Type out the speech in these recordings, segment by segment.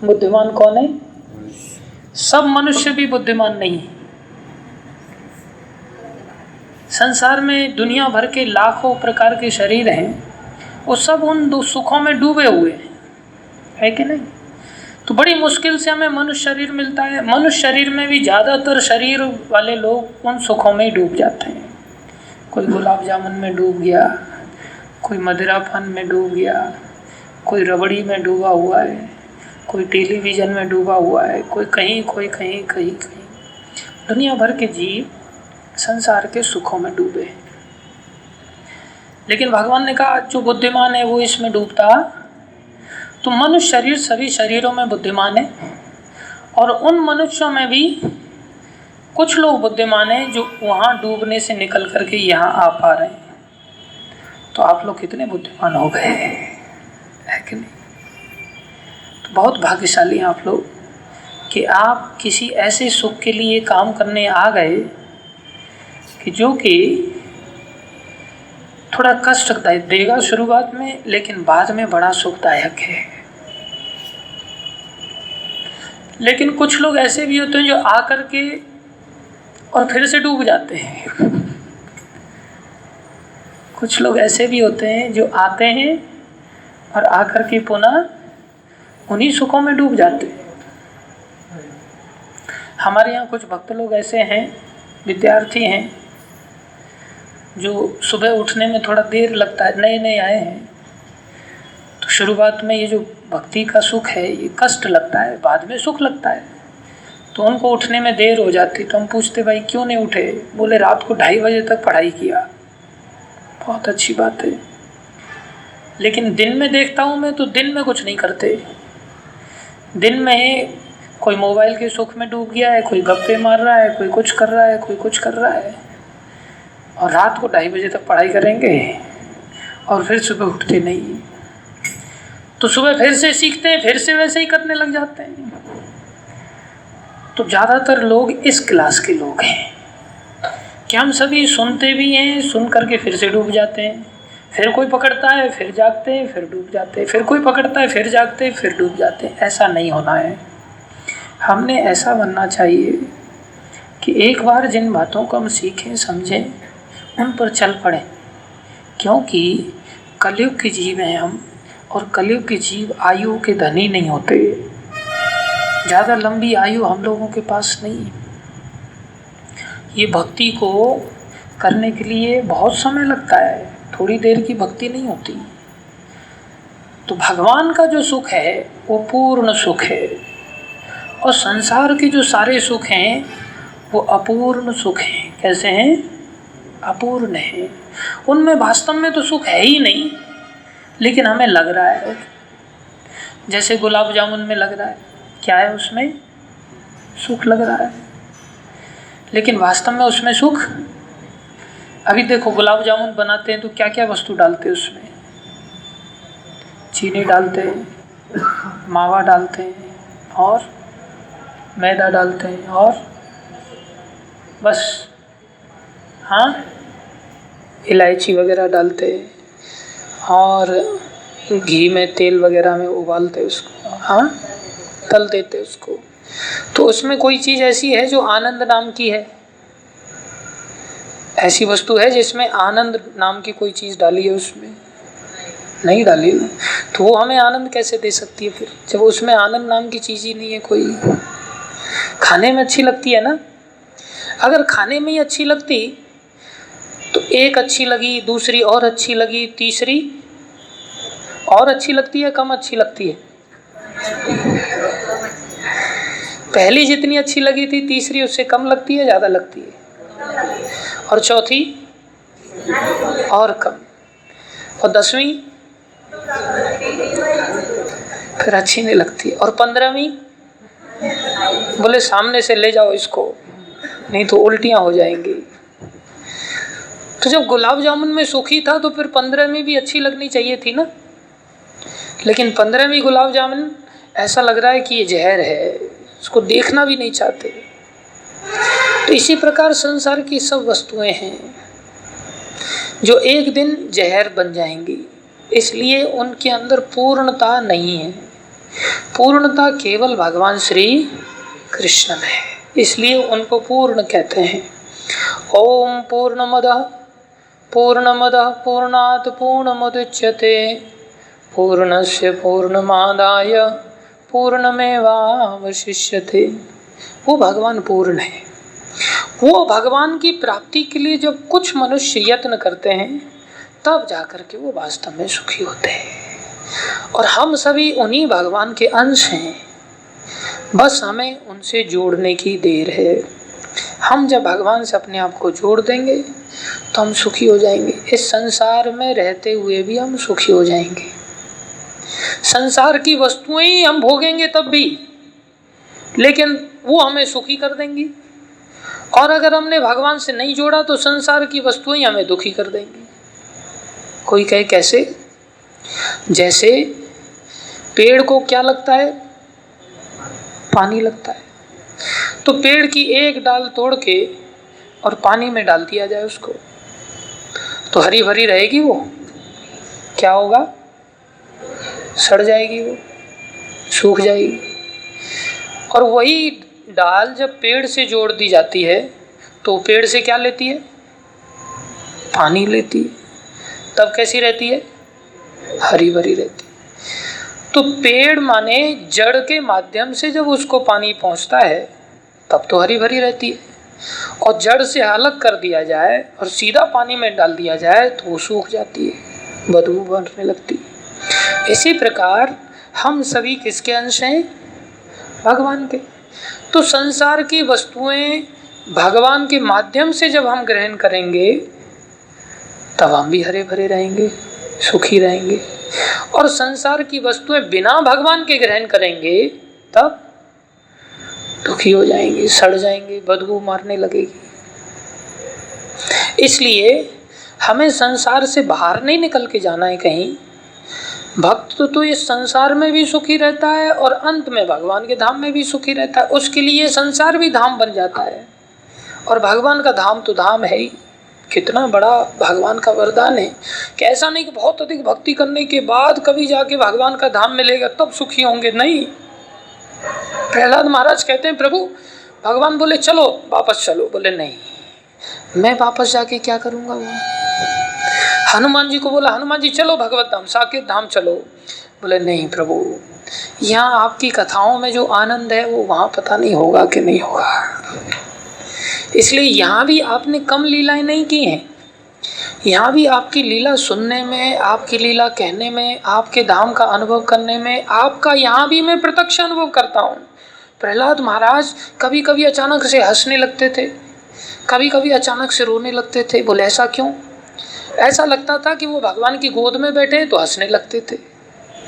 बुद्धिमान कौन है? सब मनुष्य भी बुद्धिमान नहीं है। संसार में दुनिया भर के लाखों प्रकार के शरीर हैं, वो सब उन दो सुखों में डूबे हुए हैं, है कि नहीं? तो बड़ी मुश्किल से हमें मनुष्य शरीर मिलता है। मनुष्य शरीर में भी ज़्यादातर शरीर वाले लोग उन सुखों में ही डूब जाते हैं। कोई गुलाब जामुन में डूब गया, कोई मदिरापान में डूब गया, कोई रबड़ी में डूबा हुआ है, कोई टेलीविज़न में डूबा हुआ है, कोई कहीं कोई कहीं कहीं कहीं। दुनिया भर के जीव संसार के सुखों में डूबे हैं। लेकिन भगवान ने कहा जो बुद्धिमान है वो इसमें डूबता। तो मनुष्य शरीर सभी शरीरों में बुद्धिमान है, और उन मनुष्यों में भी कुछ लोग बुद्धिमान हैं जो वहाँ डूबने से निकल करके यहाँ आ पा रहे हैं। तो आप लोग कितने बुद्धिमान हो गए, है कि नहीं? तो बहुत भाग्यशाली हैं आप लोग कि आप किसी ऐसे सुख के लिए काम करने आ गए कि जो कि थोड़ा कष्ट देगा शुरुआत में, लेकिन बाद में बड़ा सुखदायक है। लेकिन कुछ लोग ऐसे भी होते हैं जो आकर के और फिर से डूब जाते हैं। कुछ लोग ऐसे भी होते हैं जो आते हैं और आकर के पुनः उन्हीं सुखों में डूब जाते हैं। हमारे यहाँ कुछ भक्त लोग ऐसे हैं, विद्यार्थी हैं, जो सुबह उठने में थोड़ा देर लगता है, नए नए आए हैं, तो शुरुआत में ये जो भक्ति का सुख है ये कष्ट लगता है, बाद में सुख लगता है। तो उनको उठने में देर हो जाती, तो हम पूछते भाई क्यों नहीं उठे? बोले रात को 2:30 बजे तक पढ़ाई किया। बहुत अच्छी बात है, लेकिन दिन में देखता हूँ मैं तो दिन में कुछ नहीं करते। दिन में कोई मोबाइल के सुख में डूब गया है, कोई गप्पे मार रहा है, कोई कुछ कर रहा है, कोई कुछ कर रहा है, और रात को 2:30 बजे तक पढ़ाई करेंगे और फिर सुबह उठते नहीं। तो सुबह फिर से सीखते हैं, फिर से वैसे ही करने लग जाते हैं। तो ज़्यादातर लोग इस क्लास के लोग हैं कि हम सभी सुनते भी हैं, सुन करके फिर से डूब जाते हैं, फिर कोई पकड़ता है फिर जागते हैं, फिर डूब जाते हैं, फिर कोई पकड़ता है फिर जागते हैं, फिर डूब जाते हैं। ऐसा नहीं होना है। हमने ऐसा बनना चाहिए कि एक बार जिन बातों को हम सीखें समझें उन पर चल पड़े, क्योंकि कलयुग के जीव हैं हम, और कलयुग के जीव आयु के धनी नहीं होते। ज़्यादा लंबी आयु हम लोगों के पास नहीं। ये भक्ति को करने के लिए बहुत समय लगता है, थोड़ी देर की भक्ति नहीं होती। तो भगवान का जो सुख है वो पूर्ण सुख है, और संसार के जो सारे सुख हैं वो अपूर्ण सुख हैं। कैसे हैं? अपूर्ण है। उनमें वास्तव में तो सुख है ही नहीं, लेकिन हमें लग रहा है। जैसे गुलाब जामुन में लग रहा है, क्या है उसमें? सुख लग रहा है, लेकिन वास्तव में उसमें सुख। अभी देखो गुलाब जामुन बनाते हैं तो क्या क्या वस्तु डालते हैं उसमें? चीनी डालते हैं, मावा डालते हैं, और मैदा डालते हैं, और बस, हाँ, इलायची वगैरह डालते हैं, और घी में तेल वगैरह में उबालते उसको, हाँ, तल देते उसको। तो उसमें कोई चीज़ ऐसी है जो आनंद नाम की है? ऐसी वस्तु है जिसमें आनंद नाम की कोई चीज़ डाली है? उसमें नहीं डाली ना। तो वो हमें आनंद कैसे दे सकती है फिर, जब उसमें आनंद नाम की चीज़ ही नहीं है कोई? खाने में अच्छी लगती है ना। अगर खाने में ही अच्छी लगती तो एक अच्छी लगी, दूसरी और अच्छी लगी, तीसरी और अच्छी लगती है, कम अच्छी लगती है? पहली जितनी अच्छी लगी थी, तीसरी उससे कम लगती है, ज़्यादा लगती है, और चौथी और कम, और 10वीं फिर अच्छी नहीं लगती, और 15वीं बोले सामने से ले जाओ इसको, नहीं तो उल्टियाँ हो जाएंगी। तो जब गुलाब जामुन में सुखी था तो फिर 15वीं भी अच्छी लगनी चाहिए थी ना। लेकिन 15वीं गुलाब जामुन ऐसा लग रहा है कि ये जहर है, इसको देखना भी नहीं चाहते। तो इसी प्रकार संसार की सब वस्तुएं हैं जो एक दिन जहर बन जाएंगी, इसलिए उनके अंदर पूर्णता नहीं है। पूर्णता केवल भगवान श्री कृष्ण में है, इसलिए उनको पूर्ण कहते हैं। ओम पूर्णमदः पूर्णात् पूर्णमुदच्यते पूर्णस्य पूर्णमादाय पूर्णमेवावशिष्यते। वो भगवान पूर्ण है। वो भगवान की प्राप्ति के लिए जब कुछ मनुष्य यत्न करते हैं तब जाकर के वो वास्तव में सुखी होते हैं। और हम सभी उन्हीं भगवान के अंश हैं, बस हमें उनसे जोड़ने की देर है। हम जब भगवान से अपने आप को जोड़ देंगे तो हम सुखी हो जाएंगे। इस संसार में रहते हुए भी हम सुखी हो जाएंगे। संसार की वस्तुएं ही हम भोगेंगे तब भी, लेकिन वो हमें सुखी कर देंगी। और अगर हमने भगवान से नहीं जोड़ा तो संसार की वस्तुएं हमें दुखी कर देंगी। कोई कहे कैसे? जैसे पेड़ को क्या लगता है? पानी लगता है। तो पेड़ की एक डाल तोड़ के और पानी में डाल दिया जाए उसको, तो हरी भरी रहेगी वो? क्या होगा? सड़ जाएगी, वो सूख जाएगी। और वही डाल जब पेड़ से जोड़ दी जाती है तो पेड़ से क्या लेती है? पानी लेती है। तब कैसी रहती है? हरी भरी रहती है। तो पेड़ माने जड़ के माध्यम से जब उसको पानी पहुंचता है तब तो हरी भरी रहती है, और जड़ से अलग कर दिया जाए और सीधा पानी में डाल दिया जाए तो वो सूख जाती है, बदबू बनने लगती है। इसी प्रकार हम सभी किसके अंश हैं? भगवान के। तो संसार की वस्तुएं भगवान के माध्यम से जब हम ग्रहण करेंगे तब हम भी हरे भरे रहेंगे, सुखी रहेंगे। और संसार की वस्तुएं बिना भगवान के ग्रहण करेंगे तब दुखी हो जाएंगे, सड़ जाएंगे, बदबू मारने लगेगी। इसलिए हमें संसार से बाहर नहीं निकल के जाना है कहीं। भक्त तो इस संसार में भी सुखी रहता है और अंत में भगवान के धाम में भी सुखी रहता है। उसके लिए संसार भी धाम बन जाता है, और भगवान का धाम तो धाम है ही। कितना बड़ा भगवान का वरदान है कि ऐसा नहीं कि बहुत अधिक भक्ति करने के बाद कभी जाके भगवान का धाम मिलेगा तब सुखी होंगे। नहीं, प्रहलाद महाराज कहते हैं प्रभु, भगवान बोले चलो वापस चलो, बोले नहीं, मैं वापस जाके क्या करूंगा। वो हनुमान जी को बोला, हनुमान जी चलो भगवत धाम, साकेत धाम चलो, बोले नहीं प्रभु, यहाँ आपकी कथाओं में जो आनंद है वो वहाँ पता नहीं होगा कि नहीं होगा। इसलिए यहाँ भी आपने कम लीलाएं नहीं की हैं। यहाँ भी आपकी लीला सुनने में, आपकी लीला कहने में, आपके धाम का अनुभव करने में, आपका यहाँ भी मैं प्रत्यक्ष अनुभव करता हूँ। प्रहलाद महाराज कभी कभी अचानक से हंसने लगते थे, कभी कभी अचानक से रोने लगते थे। बोले ऐसा क्यों? ऐसा लगता था कि वो भगवान की गोद में बैठे तो हंसने लगते थे।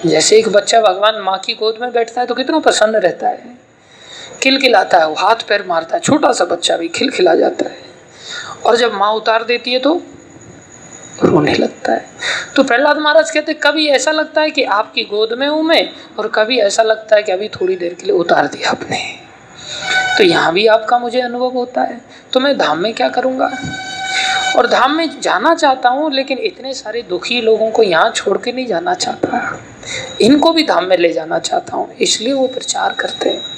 जैसे एक बच्चा भगवान माँ की गोद में बैठता है तो कितना प्रसन्न रहता है, खिलखिलाता है, वो हाथ पैर मारता है, छोटा सा बच्चा भी खिलखिला जाता है। और जब माँ उतार देती है तो रोने लगता है। तो प्रहलाद महाराज कहते कभी ऐसा लगता है कि आपकी गोद में हूँ मैं, और कभी ऐसा लगता है कि अभी थोड़ी देर के लिए उतार दिया आपने। तो यहाँ भी आपका मुझे अनुभव होता है, तो मैं धाम में क्या करूँगा। और धाम में जाना चाहता हूँ, लेकिन इतने सारे दुखी लोगों को यहाँ छोड़ के नहीं जाना चाहता, इनको भी धाम में ले जाना चाहता हूँ। इसलिए वो प्रचार करते हैं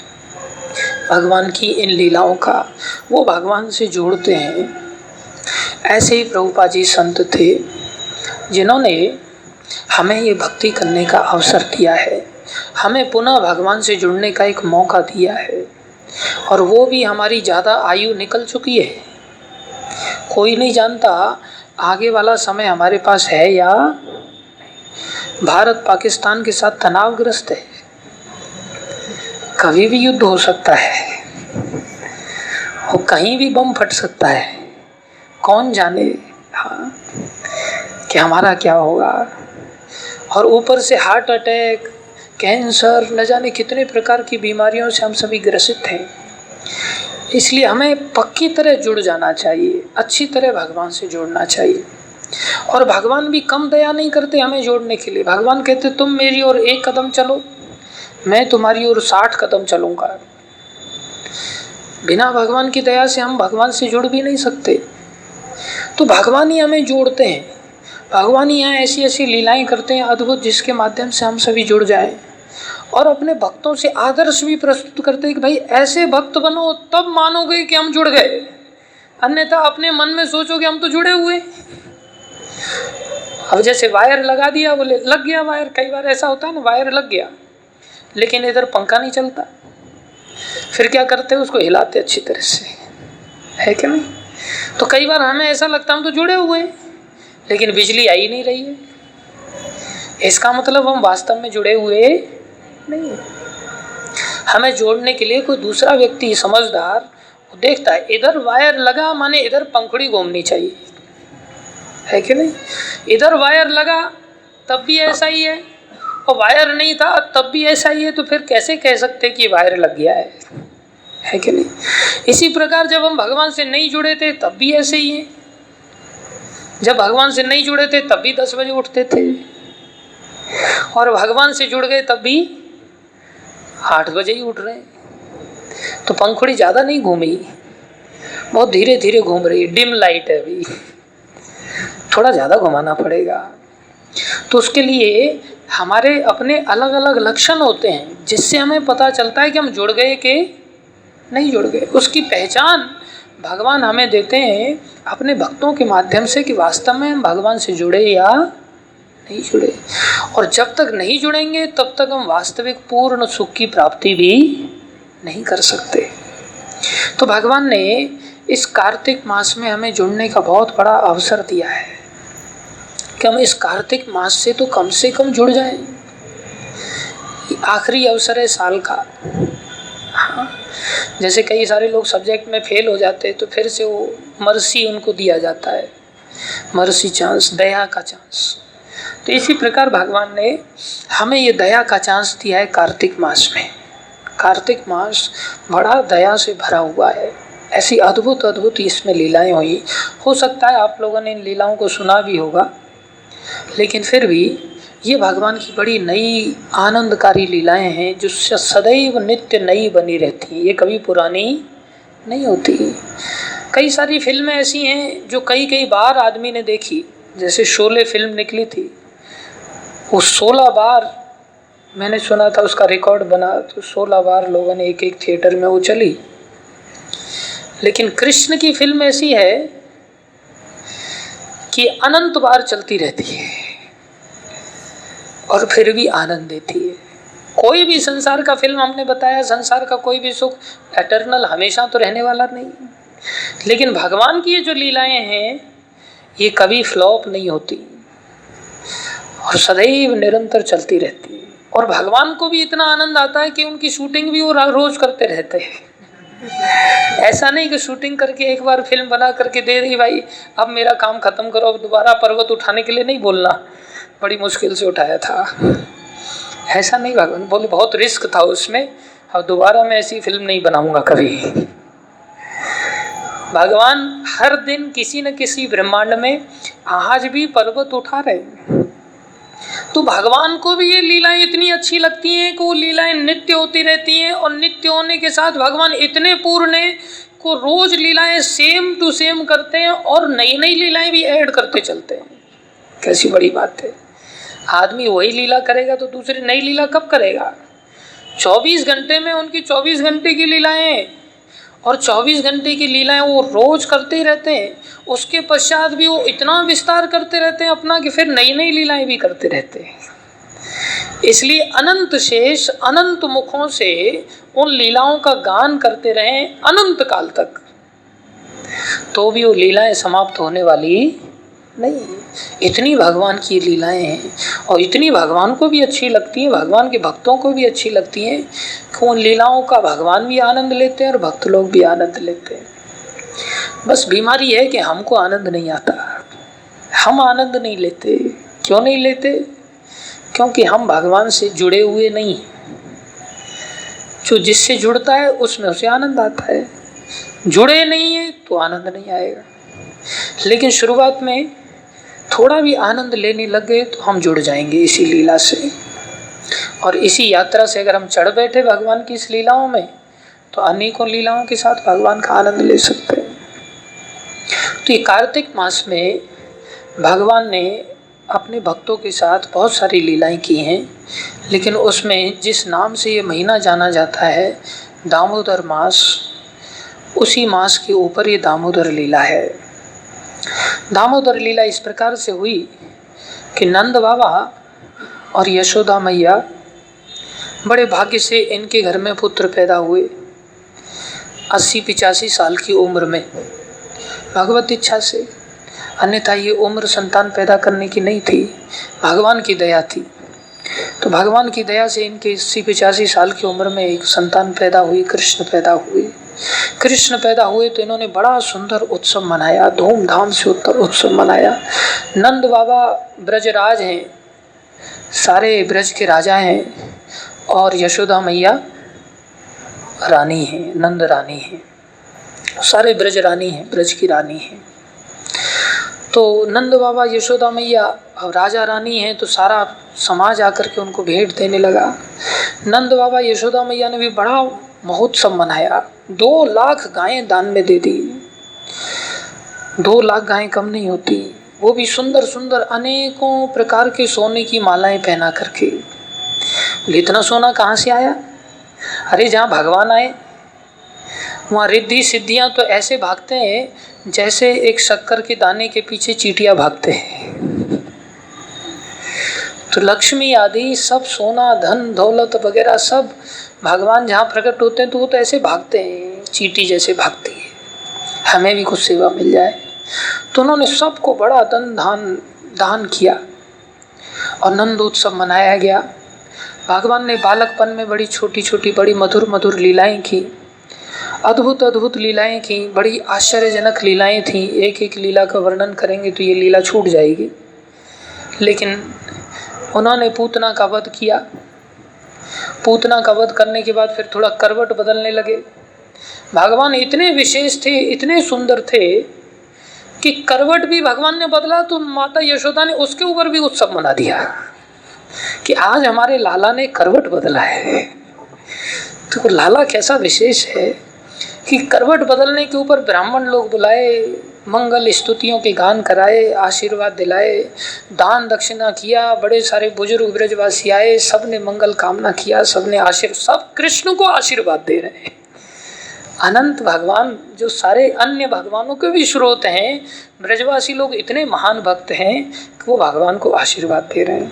भगवान की इन लीलाओं का, वो भगवान से जोड़ते हैं। ऐसे ही प्रभुपाद जी संत थे जिन्होंने हमें ये भक्ति करने का अवसर दिया है, हमें पुनः भगवान से जुड़ने का एक मौका दिया है। और वो भी हमारी ज़्यादा आयु निकल चुकी है, कोई नहीं जानता आगे वाला समय हमारे पास है या। भारत पाकिस्तान के साथ तनावग्रस्त है, कभी भी युद्ध हो सकता है, और कहीं भी बम फट सकता है, कौन जाने हाँ कि हमारा क्या होगा। और ऊपर से हार्ट अटैक, कैंसर, न जाने कितने प्रकार की बीमारियों से हम सभी ग्रसित हैं। इसलिए हमें पक्की तरह जुड़ जाना चाहिए, अच्छी तरह भगवान से जुड़ना चाहिए। और भगवान भी कम दया नहीं करते हमें जोड़ने के लिए। भगवान कहते तुम मेरी ओर 1 कदम चलो, मैं तुम्हारी ओर 60 कदम चलूँगा। बिना भगवान की दया से हम भगवान से जुड़ भी नहीं सकते। तो भगवान ही हमें जोड़ते हैं, भगवान ही यहाँ ऐसी ऐसी लीलाएं करते हैं अद्भुत, जिसके माध्यम से हम सभी जुड़ जाएं। और अपने भक्तों से आदर्श भी प्रस्तुत करते हैं कि भाई ऐसे भक्त बनो तब मानोगे कि हम जुड़ गए, अन्यथा अपने मन में सोचोगे हम तो जुड़े हुए। अब जैसे वायर लगा दिया, बोले लग गया वायर, कई बार ऐसा होता है ना, वायर लग गया लेकिन इधर पंखा नहीं चलता, फिर क्या करते हैं, उसको हिलाते अच्छी तरह से, है क्या नहीं। तो कई बार हमें ऐसा लगता है हम तो जुड़े हुए लेकिन बिजली आई नहीं रही है, इसका मतलब हम वास्तव में जुड़े हुए नहीं। हमें जोड़ने के लिए कोई दूसरा व्यक्ति समझदार देखता है, इधर वायर लगा माने इधर पंखुड़ी घूमनी चाहिए, है कि नहीं। इधर वायर लगा तब भी ऐसा ही है, और वायर नहीं था तब भी ऐसा ही है, तो फिर कैसे कह सकते कि वायर लग गया है कि नहीं। इसी प्रकार जब हम भगवान से नहीं जुड़े थे तब भी ऐसे ही है, जब भगवान से नहीं जुड़े थे तब भी 10 बजे उठते थे, और भगवान से जुड़ गए तब भी 8 बजे ही उठ रहे हैं। तो पंखुड़ी ज़्यादा नहीं घूमी, बहुत धीरे धीरे घूम रही है, डिम लाइट है, अभी थोड़ा ज़्यादा घुमाना पड़ेगा। तो उसके लिए हमारे अपने अलग अलग लक्षण होते हैं जिससे हमें पता चलता है कि हम जुड़ गए कि नहीं जुड़ गए। उसकी पहचान भगवान हमें देते हैं अपने भक्तों के माध्यम से कि वास्तव में हम भगवान से जुड़े या नहीं जुड़े। और जब तक नहीं जुड़ेंगे तब तक हम वास्तविक पूर्ण सुख की प्राप्ति भी नहीं कर सकते। तो भगवान ने इस कार्तिक मास में हमें जुड़ने का बहुत बड़ा अवसर दिया है कि हम इस कार्तिक मास से तो कम जुड़ जाएं। आखिरी अवसर है साल का। हाँ, जैसे कई सारे लोग सब्जेक्ट में फेल हो जाते हैं तो फिर से वो मर्सी उनको दिया जाता है, मर्सी चांस, दया का चांस। तो इसी प्रकार भगवान ने हमें ये दया का चांस दिया है कार्तिक मास में। कार्तिक मास बड़ा दया से भरा हुआ है, ऐसी अद्भुत अद्भुत इसमें लीलाएं हुई। हो सकता है आप लोगों ने इन लीलाओं को सुना भी होगा, लेकिन फिर भी ये भगवान की बड़ी नई आनंदकारी लीलाएं हैं जो सदैव नित्य नई बनी रहती हैं, ये कभी पुरानी नहीं होती। कई सारी फिल्में ऐसी हैं जो कई बार आदमी ने देखी, जैसे शोले फिल्म निकली थी, वो 16 बार मैंने सुना था उसका रिकॉर्ड बना, तो 16 बार लोगों ने एक थिएटर में वो चली। लेकिन कृष्ण की फिल्म ऐसी है कि अनंत बार चलती रहती है और फिर भी आनंद देती है। कोई भी संसार का फिल्म हमने बताया, संसार का कोई भी सुख एटर्नल हमेशा तो रहने वाला नहीं, लेकिन भगवान की ये जो लीलाएं हैं ये कभी फ्लॉप नहीं होती और सदैव निरंतर चलती रहती है। और भगवान को भी इतना आनंद आता है कि उनकी शूटिंग भी वो रोज करते रहते हैं। ऐसा नहीं कि शूटिंग करके एक बार फिल्म बना करके दे दी, भाई अब मेरा काम खत्म करो, अब दोबारा पर्वत उठाने के लिए नहीं बोलना, बड़ी मुश्किल से उठाया था, ऐसा नहीं। भगवान बोले बहुत रिस्क था उसमें, अब दोबारा मैं ऐसी फिल्म नहीं बनाऊंगा कभी। भगवान हर दिन किसी न किसी ब्रह्मांड में आज भी पर्वत उठा रहे हैं। तो भगवान को भी ये लीलाएं इतनी अच्छी लगती हैं कि वो लीलाएं नित्य होती रहती हैं, और नित्य होने के साथ भगवान इतने पूर्ण हैं को रोज लीलाएं सेम टू सेम करते हैं और नई नई लीलाएं भी ऐड करते चलते हैं। कैसी बड़ी बात है। आदमी वही लीला करेगा तो दूसरी नई लीला कब करेगा। 24 घंटे में उनकी 24 घंटे की लीलाएं, और 24 घंटे की लीलाएं वो रोज करते ही रहते हैं। उसके पश्चात भी वो इतना विस्तार करते रहते हैं अपना कि फिर नई नई लीलाएं भी करते रहते हैं। इसलिए अनंत शेष अनंत मुखों से उन लीलाओं का गान करते रहें अनंत काल तक, तो भी वो लीलाएं समाप्त होने वाली नहीं। इतनी भगवान की लीलाएं हैं और इतनी भगवान को भी अच्छी लगती हैं, भगवान के भक्तों को भी अच्छी लगती हैं कि उन लीलाओं का भगवान भी आनंद लेते हैं और भक्त लोग भी आनंद लेते हैं। बस बीमारी है कि हमको आनंद नहीं आता, हम आनंद नहीं लेते। क्यों नहीं लेते? क्योंकि हम भगवान से जुड़े हुए नहीं। जो जिससे जुड़ता है उसमें उसे आनंद आता है, जुड़े नहीं है तो आनंद नहीं आएगा। लेकिन शुरुआत में थोड़ा भी आनंद लेने लग गए तो हम जुड़ जाएंगे इसी लीला से, और इसी यात्रा से अगर हम चढ़ बैठे भगवान की इस लीलाओं में तो अनेकों लीलाओं के साथ भगवान का आनंद ले सकते हैं। तो ये कार्तिक मास में भगवान ने अपने भक्तों के साथ बहुत सारी लीलाएं की हैं, लेकिन उसमें जिस नाम से ये महीना जाना जाता है दामोदर मास, उसी मास के ऊपर ये दामोदर लीला है। दामोदर लीला इस प्रकार से हुई कि नंद बाबा और यशोदा मैया बड़े भाग्य से इनके घर में पुत्र पैदा हुए 80-85 साल की उम्र में, भगवत इच्छा से। अन्यथा ये उम्र संतान पैदा करने की नहीं थी, भगवान की दया थी। तो भगवान की दया से इनके 80-85 साल की उम्र में एक संतान पैदा हुई, कृष्ण पैदा हुए। कृष्ण पैदा हुए तो इन्होंने बड़ा सुंदर उत्सव मनाया, धूमधाम से उत्सव मनाया। नंद बाबा ब्रजराज हैं, सारे ब्रज के राजा हैं, और यशोदा मैया रानी हैं, नंद रानी हैं, सारे ब्रज रानी हैं, ब्रज की रानी हैं। तो नंद बाबा यशोदा मैया और राजा रानी हैं, तो सारा समाज आकर के उनको भेंट देने लगा। नंद बाबा यशोदा मैया ने भी बड़ा महोत्सव मनाया, 2 लाख गायें दान में दे दी। 2 लाख गायें कम नहीं होती, वो भी सुंदर सुंदर अनेकों प्रकार के सोने की मालाएं पहना करके। इतना सोना कहाँ से आया? अरे जहाँ भगवान आए वहाँ रिद्धि सिद्धियाँ तो ऐसे भागते हैं जैसे एक शक्कर के दाने के पीछे चींटियाँ भागते हैं। तो लक्ष्मी आदि सब सोना धन दौलत वगैरह सब भगवान जहाँ प्रकट होते हैं तो वो तो ऐसे भागते हैं, चींटी जैसे भागती है, हमें भी कुछ सेवा मिल जाए। तो उन्होंने सबको बड़ा दान किया और नंदोत्सव मनाया गया। भगवान ने बालकपन में बड़ी छोटी छोटी बड़ी मधुर मधुर लीलाएं की, अद्भुत अद्भुत लीलाएं की, बड़ी आश्चर्यजनक लीलाएं थी। एक एक लीला का वर्णन करेंगे तो ये लीला छूट जाएगी। लेकिन उन्होंने पूतना का वध किया। पूतना का वध करने के बाद फिर थोड़ा करवट बदलने लगे। भगवान इतने विशेष थे, इतने सुंदर थे कि करवट भी भगवान ने बदला तो माता यशोदा ने उसके ऊपर भी उत्सव मना दिया कि आज हमारे लाला ने करवट बदला है। तो लाला कैसा विशेष है कि करवट बदलने के ऊपर ब्राह्मण लोग बुलाए, मंगल स्तुतियों के गान कराए, आशीर्वाद दिलाए, दान दक्षिणा किया, बड़े सारे बुजुर्ग ब्रजवासी आए, सब ने मंगल कामना किया, सब ने सब कृष्ण को आशीर्वाद दे रहे हैं। अनंत भगवान जो सारे अन्य भगवानों के भी स्रोत हैं, ब्रजवासी लोग इतने महान भक्त हैं कि वो भगवान को आशीर्वाद दे रहे हैं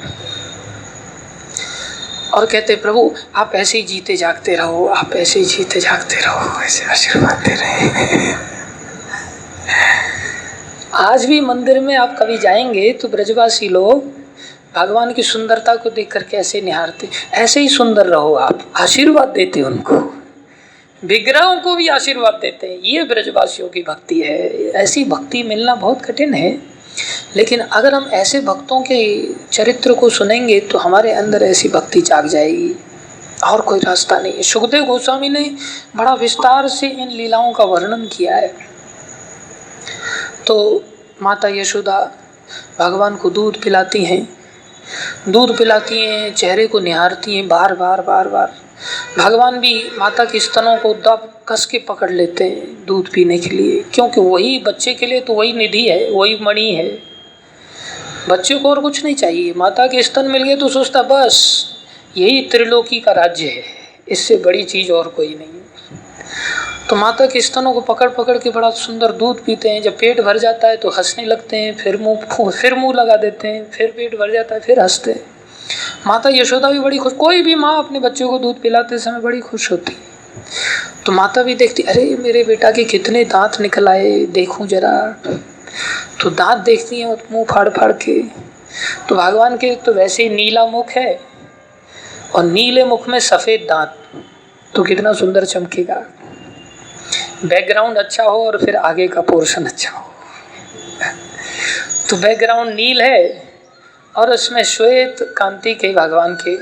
और कहते प्रभु आप ऐसे ही जीते जागते रहो, आप ऐसे ही जीते जागते रहो, ऐसे आशीर्वाद दे रहे हैं। आज भी मंदिर में आप कभी जाएंगे तो ब्रजवासी लोग भगवान की सुंदरता को देख करके ऐसे निहारते, ऐसे ही सुंदर रहो, आप आशीर्वाद देते उनको, विग्रहों को भी आशीर्वाद देते हैं। ये ब्रजवासियों की भक्ति है। ऐसी भक्ति मिलना बहुत कठिन है, लेकिन अगर हम ऐसे भक्तों के चरित्र को सुनेंगे तो हमारे अंदर ऐसी भक्ति जाग जाएगी, और कोई रास्ता नहीं है। सुखदेव गोस्वामी ने बड़ा विस्तार से इन लीलाओं का वर्णन किया है। तो माता यशोदा भगवान को दूध पिलाती हैं, चेहरे को निहारती हैं बार बार बार बार। भगवान भी माता के स्तनों को दब कस के पकड़ लेते हैं दूध पीने के लिए, क्योंकि वही बच्चे के लिए तो वही निधि है, वही मणि है। बच्चे को और कुछ नहीं चाहिए, माता के स्तन मिल गए तो सोचता बस यही त्रिलोकी का राज्य है, इससे बड़ी चीज़ और कोई नहीं है। तो माता के स्तनों को पकड़ पकड़ के बड़ा सुंदर दूध पीते हैं। जब पेट भर जाता है तो हंसने लगते हैं, फिर मुंह लगा देते हैं, फिर पेट भर जाता है फिर हंसते हैं। माता यशोदा भी बड़ी खुश, कोई भी माँ अपने बच्चों को दूध पिलाते समय बड़ी खुश होती। तो माता भी देखती, अरे मेरे बेटा के कितने दांत निकल आए, देखूं जरा। तो दांत देखती हैं मुंह फाड़ फाड़ के। तो भगवान के तो वैसे ही नीला मुख है और नीले मुख में सफ़ेद दांत, तो कितना सुंदर चमकेगा। बैकग्राउंड अच्छा हो और फिर आगे का पोर्शन अच्छा हो। तो बैकग्राउंड नील है और उसमें श्वेत कांति के भगवान के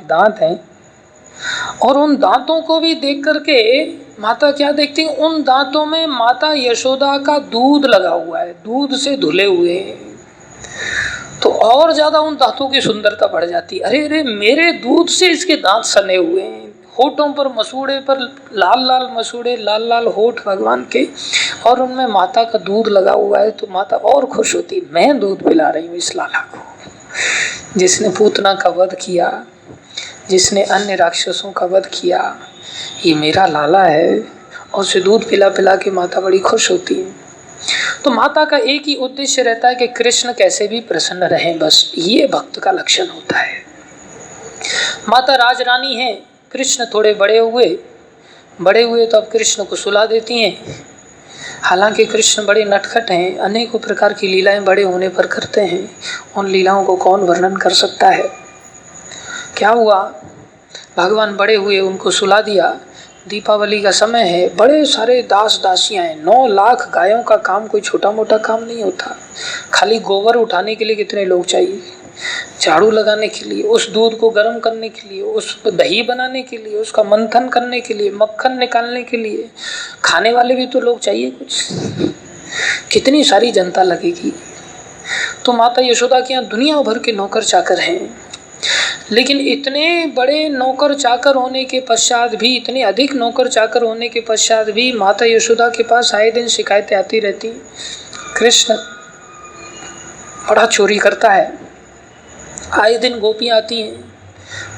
दांत हैं। और उन दांतों को भी देख करके माता क्या देखती है, उन दांतों में माता यशोदा का दूध लगा हुआ है, दूध से धुले हुए हैं। तो और ज्यादा उन दांतों की सुंदरता बढ़ जाती है। अरे अरे मेरे दूध से इसके दांत सने हुए हैं, होठों पर मसूड़े पर लाल लाल मसूड़े, लाल लाल होठ भगवान के, और उनमें माता का दूध लगा हुआ है। तो माता और खुश होती, मैं दूध पिला रही हूँ इस लाला को, जिसने पूतना का वध किया, जिसने अन्य राक्षसों का वध किया, ये मेरा लाला है। और उसे दूध पिला पिला के माता बड़ी खुश होती है। तो माता का एक ही उद्देश्य रहता है कि कृष्ण कैसे भी प्रसन्न रहें, बस ये भक्त का लक्षण होता है। माता राजरानी है, कृष्ण थोड़े बड़े हुए तो अब कृष्ण को सुला देती हैं। हालांकि कृष्ण बड़े नटखट हैं, अनेकों प्रकार की लीलाएं बड़े होने पर करते हैं, उन लीलाओं को कौन वर्णन कर सकता है। क्या हुआ, भगवान बड़े हुए, उनको सुला दिया। दीपावली का समय है, बड़े सारे दास दासियां हैं, 9 लाख गायों का काम कोई छोटा मोटा काम नहीं होता। खाली गोबर उठाने के लिए कितने लोग चाहिए, झाड़ू लगाने के लिए, उस दूध को गर्म करने के लिए, उस दही बनाने के लिए, उसका मंथन करने के लिए, मक्खन निकालने के लिए, खाने वाले भी तो लोग चाहिए कुछ, कितनी सारी जनता लगेगी। तो माता यशोदा के यहाँ दुनिया भर के नौकर चाकर हैं, लेकिन इतने बड़े नौकर चाकर होने के पश्चात भी, इतने अधिक नौकर चाकर होने के पश्चात भी माता यशोदा के पास आए दिन शिकायतें आती रहती, कृष्ण बड़ा चोरी करता है। आए दिन गोपियाँ आती हैं,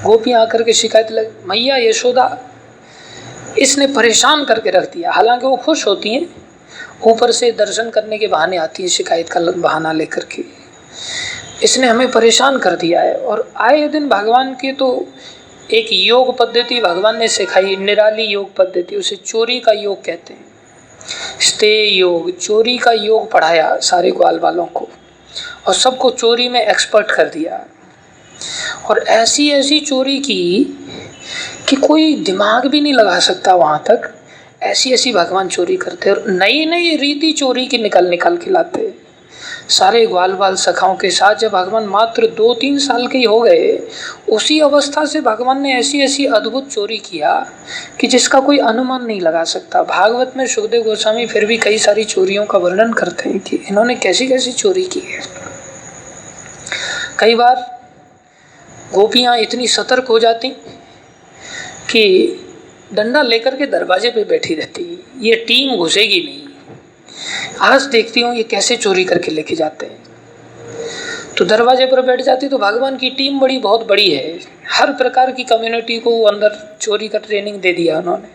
गोपियाँ आकर के शिकायत लग, मैया यशोदा इसने परेशान करके रख दिया। हालांकि वो खुश होती हैं, ऊपर से दर्शन करने के बहाने आती है, शिकायत का बहाना लेकर के, इसने हमें परेशान कर दिया है। और आए दिन भगवान की तो एक योग पद्धति भगवान ने सिखाई, निराली योग पद्धति, उसे चोरी का योग कहते हैं, स्ते योग, चोरी का योग पढ़ाया सारे ग्वाल वालों को, और सबको चोरी में एक्सपर्ट कर दिया। और ऐसी ऐसी चोरी की कि कोई दिमाग भी नहीं लगा सकता वहाँ तक, ऐसी ऐसी भगवान चोरी करते, और नई नई रीति चोरी की निकाल के लाते। सारे ग्वाल बाल सखाओं के साथ जब भगवान मात्र 2-3 साल के ही हो गए, उसी अवस्था से भगवान ने ऐसी ऐसी अद्भुत चोरी किया कि जिसका कोई अनुमान नहीं लगा सकता। भागवत में सुखदेव गोस्वामी फिर भी कई सारी चोरियों का वर्णन करते हैं कि इन्होंने कैसी कैसी चोरी की है। कई बार गोपियाँ इतनी सतर्क हो जाती कि डंडा लेकर के दरवाजे पे बैठी रहती, ये टीम घुसेगी नहीं, आज देखती हूँ ये कैसे चोरी करके लेके जाते हैं। तो दरवाजे पर बैठ जाती, तो भगवान की टीम बहुत बड़ी है, हर प्रकार की कम्युनिटी को अंदर चोरी का ट्रेनिंग दे दिया उन्होंने।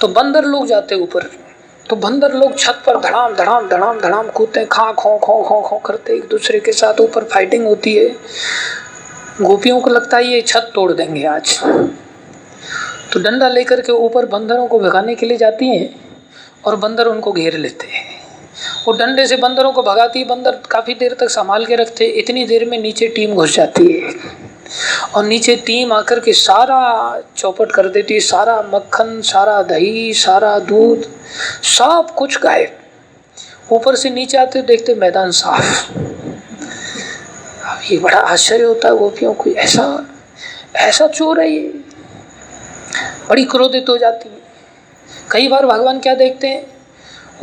तो बंदर लोग जाते ऊपर, तो बंदर लोग छत पर धड़ाम धड़ाम धड़ाम धड़ाम कूदते, खा खो खो खो खो करते, एक दूसरे के साथ ऊपर फाइटिंग होती है। गोपियों को लगता है ये छत तोड़ देंगे आज, तो डंडा लेकर के ऊपर बंदरों को भगाने के लिए जाती हैं, और बंदर उनको घेर लेते हैं। वो डंडे से बंदरों को भगाती, बंदर काफ़ी देर तक संभाल के रखते, इतनी देर में नीचे टीम घुस जाती है, और नीचे टीम आकर के सारा चौपट कर देती है, सारा मक्खन, सारा दही, सारा दूध, सब कुछ गायब। ऊपर से नीचे आते देखते मैदान साफ। ये बड़ा आश्चर्य होता है गोपियों को, ऐसा चोर है ये, बड़ी क्रोधित हो जाती है। कई बार भगवान क्या देखते हैं,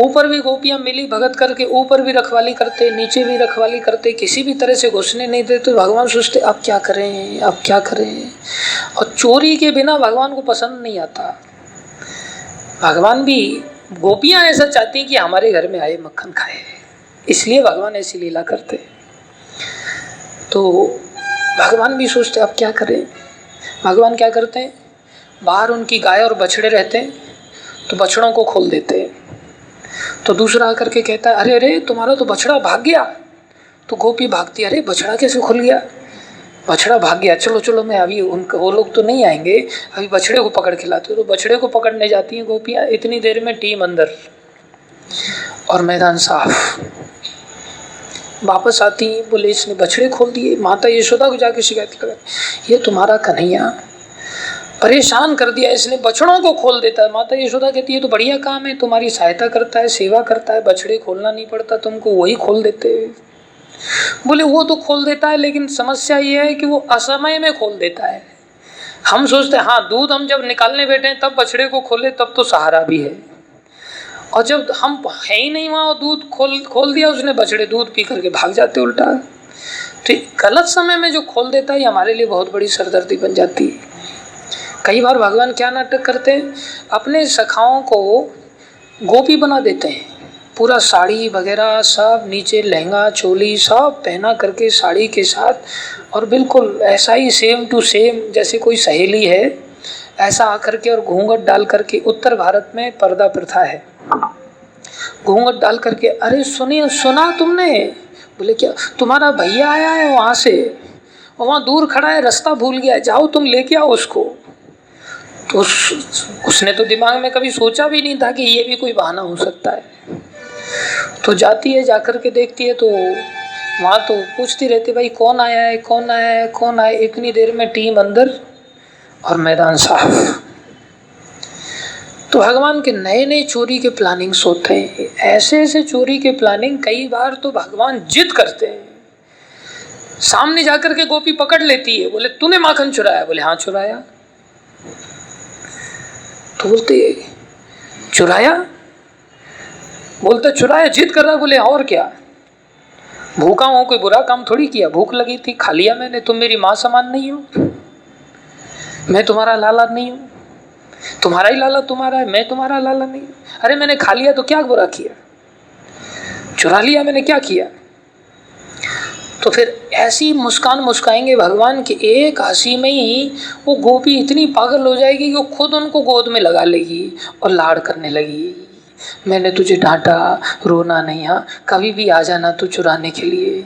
ऊपर भी गोपियां मिली भगत करके, ऊपर भी रखवाली करते, नीचे भी रखवाली करते, किसी भी तरह से घुसने नहीं देते। तो भगवान सोचते अब क्या करें, अब क्या करें। और चोरी के बिना भगवान को पसंद नहीं आता। भगवान भी, गोपियां ऐसा चाहती कि हमारे घर में आए मक्खन खाए, इसलिए भगवान ऐसी लीला करते। तो भगवान भी सोचते अब क्या करें। भगवान क्या करते हैं, बाहर उनकी गाय और बछड़े रहते हैं, तो बछड़ों को खोल देते हैं। तो दूसरा आकर के कहता है, अरे अरे तुम्हारा तो बछड़ा भाग गया। तो गोपी भागती, अरे बछड़ा कैसे खुल गया, बछड़ा भाग गया, चलो चलो मैं अभी उनका, वो लोग तो नहीं आएंगे, अभी बछड़े को पकड़ के लाते। तो बछड़े को पकड़ने जाती हैं गोपियाँ, इतनी देर में टीम अंदर और मैदान साफ। वापस आती हैं, बोले इसने बछड़े खोल दिए। माता यशोदा को जाके शिकायत लगा, ये तुम्हारा कन्हैया परेशान कर दिया, इसने बछड़ों को खोल देता है। माता यशोदा कहती है तो बढ़िया काम है, तुम्हारी सहायता करता है, सेवा करता है, बछड़े खोलना नहीं पड़ता तुमको, वही खोल देते। बोले वो तो खोल देता है, लेकिन समस्या ये है कि वो असमय में खोल देता है। हम सोचते हैं हाँ दूध हम जब निकालने बैठे तब बछड़े को खोले, तब तो सहारा भी है, और जब हम है ही नहीं वहाँ दूध खोल दिया उसने, बछड़े दूध पी करके भाग जाते उल्टा। तो गलत समय में जो खोल देता है हमारे लिए बहुत बड़ी सरदर्दी बन जाती है। कई बार भगवान क्या नाटक करते हैं, अपने सखाओं को गोपी बना देते हैं, पूरा साड़ी वगैरह सब नीचे लहंगा चोली सब पहना करके साड़ी के साथ, और बिल्कुल ऐसा ही सेम टू सेम जैसे कोई सहेली है ऐसा आकर के, और घूंघट डाल करके, उत्तर भारत में पर्दा प्रथा है, घूंघट डाल करके, अरे सुनिए सुना तुमने? बोले क्या? तुम्हारा भैया आया है वहाँ से, और वहाँ दूर खड़ा है, रास्ता भूल गया, जाओ तुम लेके आओ उसको। तो उसने तो दिमाग में कभी सोचा भी नहीं था कि ये भी कोई बहाना हो सकता है। तो जाती है, जाकर के देखती है तो वहाँ तो पूछती रहती, भाई कौन आया है, कौन आया है, कौन आया? इतनी देर में टीम अंदर और मैदान साफ। तो भगवान के नए नए चोरी के प्लानिंग्स होते हैं, ऐसे ऐसे चोरी के प्लानिंग। कई बार तो भगवान जिद करते हैं, सामने जाकर के गोपी पकड़ लेती है, बोले तूने माखन चुराया? बोले हाँ चुराया। तो बोलते चुराया? बोलते चुराया, जिद कर रहा। बोले और क्या, भूखा हूं, कोई बुरा काम थोड़ी किया, भूख लगी थी खा लिया मैंने। तुम मेरी माँ समान नहीं हो, मैं तुम्हारा लाला नहीं हूं, तुम्हारा ही लाला तुम्हारा है, मैं तुम्हारा लाला नहीं। अरे मैंने खा लिया तो क्या बुरा किया, चुरा लिया मैंने क्या किया? तो फिर ऐसी मुस्कान मुस्काएंगे भगवान की, एक हंसी में ही वो गोपी इतनी पागल हो जाएगी कि वो खुद उनको गोद में लगा लेगी और लाड़ करने लगी। मैंने तुझे डांटा, रोना नहीं, हाँ कभी भी आ जाना तो चुराने के लिए,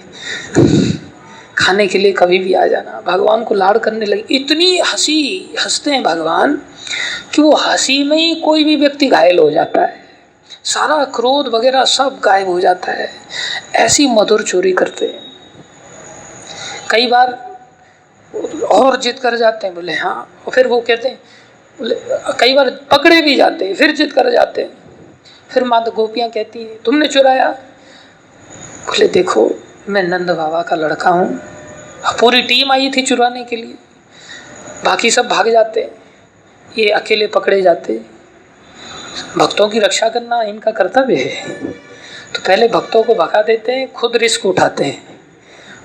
खाने के लिए कभी भी आ जाना। भगवान को लाड़ करने लगी। इतनी हंसी हंसते हैं भगवान कि वो हंसी में ही कोई भी व्यक्ति घायल हो जाता है, सारा क्रोध वगैरह सब गायब हो जाता है। ऐसी मधुर चोरी करते हैं। कई बार और जिद कर जाते हैं, बोले हाँ, और फिर वो कहते हैं, बोले कई बार पकड़े भी जाते हैं, फिर जिद कर जाते हैं। फिर माता गोपियाँ कहती हैं तुमने चुराया? बोले देखो मैं नंद बाबा का लड़का हूँ, पूरी टीम आई थी चुराने के लिए, बाकी सब भाग जाते, ये अकेले पकड़े जाते। भक्तों की रक्षा करना इनका कर्तव्य है, तो पहले भक्तों को भगा देते हैं, खुद रिस्क उठाते हैं,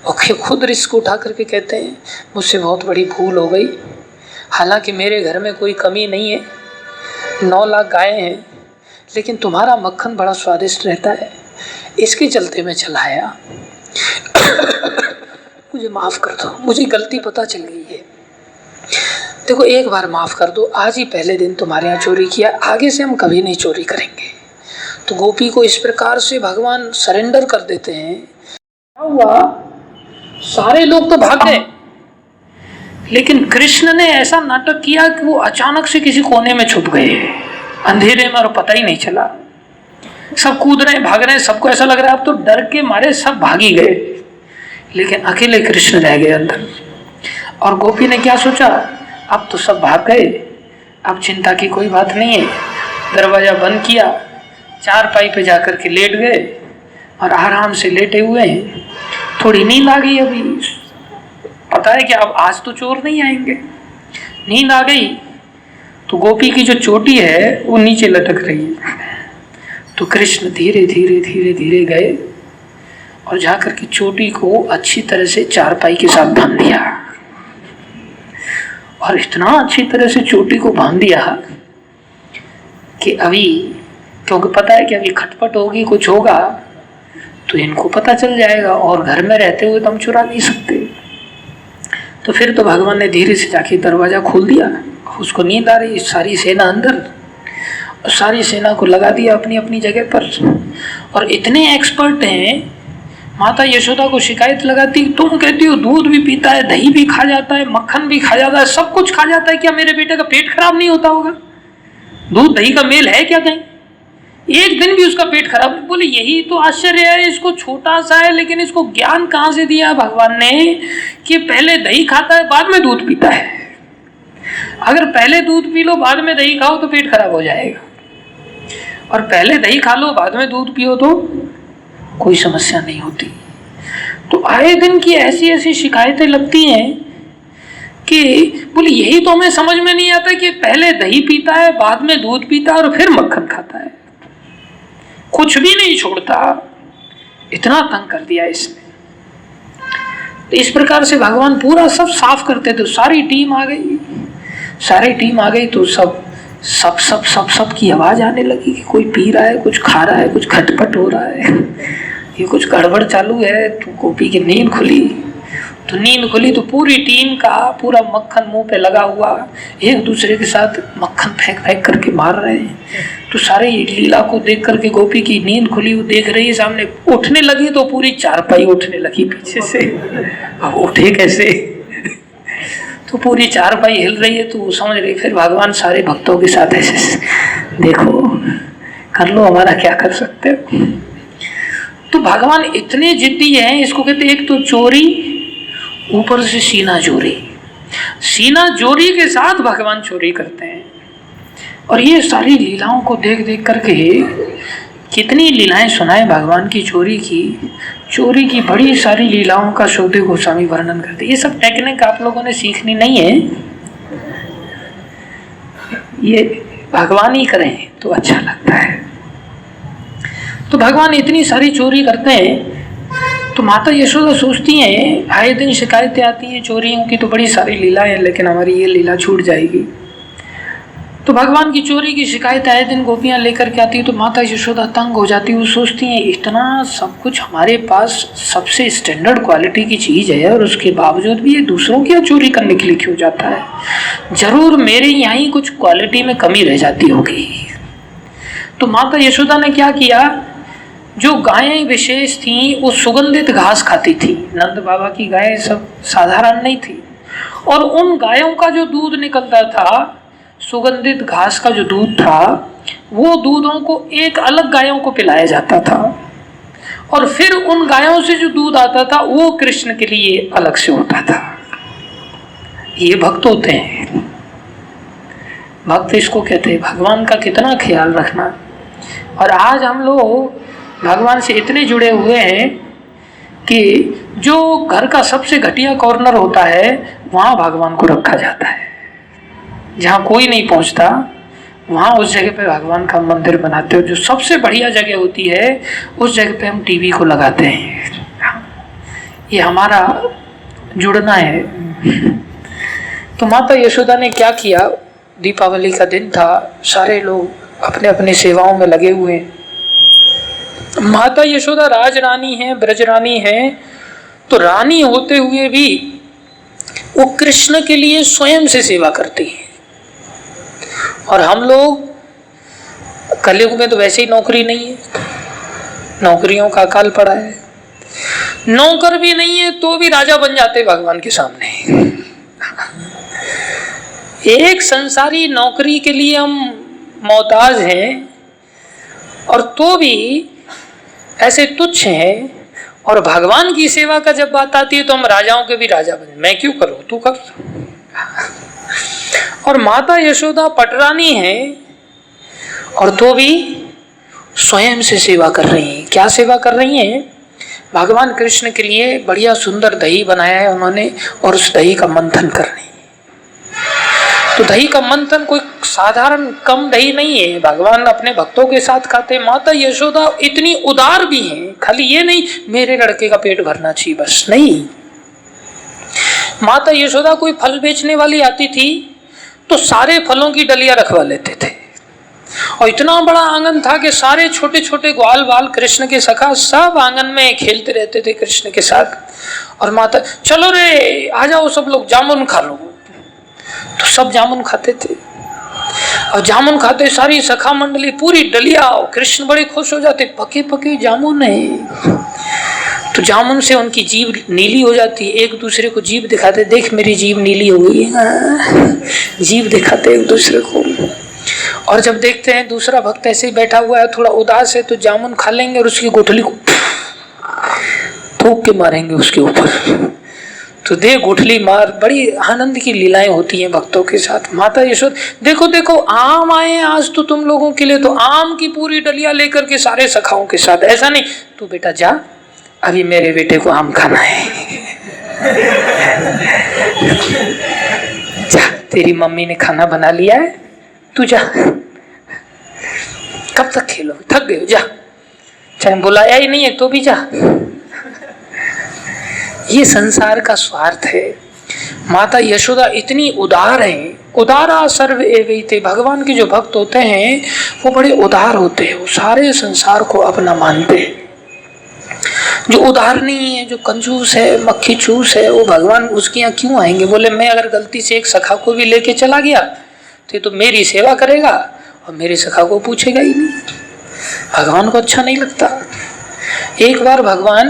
और खुद रिस्क उठा करके कहते हैं मुझसे बहुत बड़ी भूल हो गई, हालांकि मेरे घर में कोई कमी नहीं है, 9 लाख गायें हैं, लेकिन तुम्हारा मक्खन बड़ा स्वादिष्ट रहता है, इसके चलते मैं चला आया, मुझे माफ़ कर दो, मुझे गलती पता चल गई है, देखो एक बार माफ़ कर दो, आज ही पहले दिन तुम्हारे यहाँ चोरी किया, आगे से हम कभी नहीं चोरी करेंगे। तो गोपी को इस प्रकार से भगवान सरेंडर कर देते हैं। क्या हुआ, सारे लोग तो भाग गए, लेकिन कृष्ण ने ऐसा नाटक किया कि वो अचानक से किसी कोने में छुप गए, अंधेरे में, और पता ही नहीं चला। सब कूद रहे भाग रहे, सबको ऐसा लग रहा है अब तो डर के मारे सब भागी गए, लेकिन अकेले कृष्ण रह गए अंदर। और गोपी ने क्या सोचा, अब तो सब भाग गए, अब चिंता की कोई बात नहीं है। दरवाजा बंद किया, चारपाई पे जाकर के लेट गए और आराम से लेटे हुए हैं। थोड़ी नींद आ गई, अभी पता है कि अब आज तो चोर नहीं आएंगे, नींद आ गई। तो गोपी की जो चोटी है वो नीचे लटक रही है, तो कृष्ण धीरे धीरे धीरे धीरे गए और जाकर के चोटी को अच्छी तरह से चारपाई के साथ बांध दिया, और इतना अच्छी तरह से चोटी को बांध दिया कि अभी, क्योंकि पता है कि अभी खटपट होगी, कुछ होगा तो इनको पता चल जाएगा, और घर में रहते हुए तो हम चुरा नहीं सकते। तो फिर तो भगवान ने धीरे से जाके दरवाजा खोल दिया, उसको नींद आ रही, सारी सेना अंदर, और सारी सेना को लगा दिया अपनी अपनी जगह पर। और इतने एक्सपर्ट हैं, माता यशोदा को शिकायत लगाती, तुम कहती हो दूध भी पीता है, दही भी खा जाता है, मक्खन भी खा जाता है, सब कुछ खा जाता है, क्या मेरे बेटे का पेट खराब नहीं होता होगा? दूध दही का मेल है क्या कहीं? एक दिन भी उसका पेट खराब? बोले यही तो आश्चर्य है, इसको छोटा सा है लेकिन इसको ज्ञान कहाँ से दिया भगवान ने कि पहले दही खाता है बाद में दूध पीता है। अगर पहले दूध पी लो बाद में दही खाओ तो पेट खराब हो जाएगा, और पहले दही खा लो बाद में दूध पियो तो कोई समस्या नहीं होती। तो आए दिन की ऐसी ऐसी शिकायतें लगती हैं कि बोले यही तो हमें समझ में नहीं आता कि पहले दही पीता है बाद में दूध पीता है और फिर मक्खन खाता है, कुछ भी नहीं छोड़ता, इतना तंग कर दिया इसने। तो इस प्रकार से भगवान पूरा सब साफ करते थे। सारी टीम आ गई, सारी टीम आ गई तो सब सब सब सब सब की आवाज आने लगी कि कोई पी रहा है, कुछ खा रहा है, कुछ खटपट हो रहा है, ये कुछ गड़बड़ चालू है। तो गोपी की नींद खुली, तो पूरी टीम का पूरा मक्खन मुंह पे लगा हुआ, एक दूसरे के साथ मक्खन फेंक फेंक करके मार रहे हैं। तो सारे लीला को देख करके गोपी की नींद खुली, वो देख रही है सामने, उठने लगी तो पूरी चारपाई उठने लगी पीछे से। अब उठे कैसे? तो पूरी चारपाई हिल रही है। तो वो समझ रही, फिर भगवान सारे भक्तों के साथ ऐसे, देखो कर लो, हमारा क्या कर सकते हो। तो भगवान इतने जिद्दी हैं, इसको कहते एक तो चोरी, ऊपर से सीना चोरी। सीना चोरी के साथ भगवान चोरी करते हैं। और ये सारी लीलाओं को देख देख करके कितनी लीलाएं सुनाए भगवान की चोरी की बड़ी सारी लीलाओं का सुखदेव गोस्वामी वर्णन करते। ये सब टेक्निक आप लोगों ने सीखनी नहीं है, ये भगवान ही करें तो अच्छा लगता है। तो भगवान इतनी सारी चोरी करते हैं। तो माता यशोदा सोचती हैं, आए दिन शिकायतें आती हैं चोरियों की, तो बड़ी सारी लीलाएं हैं, लेकिन हमारी ये लीला छूट जाएगी। तो भगवान की चोरी की शिकायत आए दिन गोपियां लेकर के आती है। तो माता यशोदा तंग हो जाती है। वो सोचती हैं, इतना सब कुछ हमारे पास सबसे स्टैंडर्ड क्वालिटी की चीज़ है, और उसके बावजूद भी ये दूसरों की चोरी करने के लिए क्यों जाता है? जरूर मेरे यहाँ ही कुछ क्वालिटी में कमी रह जाती होगी। तो माता यशोदा ने क्या किया, जो गायें विशेष थीं वो सुगंधित घास खाती थी। नंद बाबा की गायें सब साधारण नहीं थी, और उन गायों का जो दूध निकलता था, सुगंधित घास का जो दूध था, वो दूधों को एक अलग गायों को पिलाया जाता था, और फिर उन गायों से जो दूध आता था वो कृष्ण के लिए अलग से होता था। ये भक्त होते हैं। भक्त इसको कहते हैं, भगवान का कितना ख्याल रखना। और आज हम लोग भगवान से इतने जुड़े हुए हैं कि जो घर का सबसे घटिया कॉर्नर होता है वहाँ भगवान को रखा जाता है। जहाँ कोई नहीं पहुँचता वहाँ उस जगह पे भगवान का मंदिर बनाते हो। जो सबसे बढ़िया जगह होती है उस जगह पे हम टीवी को लगाते हैं। ये हमारा जुड़ना है। तो माता यशोदा ने क्या किया, दीपावली का दिन था, सारे लोग अपने अपने सेवाओं में लगे हुए हैं। माता यशोदा राजरानी है, ब्रजरानी है, तो रानी होते हुए भी वो कृष्ण के लिए स्वयं से सेवा करती है। और हम लोग कलयुग में तो वैसे ही नौकरी नहीं है, नौकरियों का अकाल पड़ा है, नौकर भी नहीं है तो भी राजा बन जाते भगवान के सामने। एक संसारी नौकरी के लिए हम मोहताज हैं, और तो भी ऐसे तुच्छ हैं। और भगवान की सेवा का जब बात आती है तो हम राजाओं के भी राजा बने। मैं क्यों करूं, तू कर। और माता यशोदा पटरानी है, और तो भी स्वयं से सेवा कर रही हैं। क्या सेवा कर रही हैं? भगवान कृष्ण के लिए बढ़िया सुंदर दही बनाया है उन्होंने, और उस दही का मंथन कर रही है। तो दही का मंथन कोई साधारण कम दही नहीं है, भगवान अपने भक्तों के साथ खाते। माता यशोदा इतनी उदार भी हैं, खाली ये नहीं मेरे लड़के का पेट भरना चाहिए बस, नहीं। माता यशोदा कोई फल बेचने वाली आती थी तो सारे फलों की डलियां रखवा लेते थे, और इतना बड़ा आंगन था कि सारे छोटे छोटे ग्वाल बाल कृष्ण के सखा सब आंगन में खेलते रहते थे कृष्ण के साथ। और माता, चलो रे आ जाओ सब लोग, जामुन खा लो। तो सब जामुन खाते थे, और जामुन खाते सारी सखा मंडली पूरी डलिया, कृष्ण बड़े खुश हो जाते, पके पके जामुन है। तो जामुन से उनकी जीभ नीली हो जाती है, एक दूसरे को जीभ दिखाते, देख मेरी जीभ नीली हो गई है, जीभ दिखाते एक दूसरे को। और जब देखते हैं दूसरा भक्त ऐसे ही बैठा हुआ है थोड़ा उदास है, तो जामुन खा लेंगे और उसकी गुठली को फूंक के मारेंगे उसके ऊपर। तो दे गुठली मार। बड़ी आनंद की लीलाएं होती हैं भक्तों के साथ। माता यशोदा, देखो देखो आम आए आज तो तुम लोगों के लिए, तो आम की पूरी डलिया लेकर के सारे सखाओं के साथ। ऐसा नहीं तू बेटा जा, अभी मेरे बेटे को आम खाना है, जा तेरी मम्मी ने खाना बना लिया है, तू जा, कब तक खेलो, थक गए, जा, चाहे बुलाया ही नहीं है तो भी जा। ये संसार का स्वार्थ है। माता यशोदा इतनी उदार है, उदारा सर्व एवैते। भगवान के जो भक्त होते हैं वो बड़े उदार होते हैं, वो सारे संसार को अपना मानते हैं। जो उदार नहीं है, जो कंजूस है, मक्खी चूस है, वो भगवान उसके यहाँ क्यों आएंगे? बोले मैं अगर गलती से एक सखा को भी लेके चला गया तो मेरी सेवा करेगा और मेरे सखा को पूछेगा ही नहीं। भगवान को अच्छा नहीं लगता। एक बार भगवान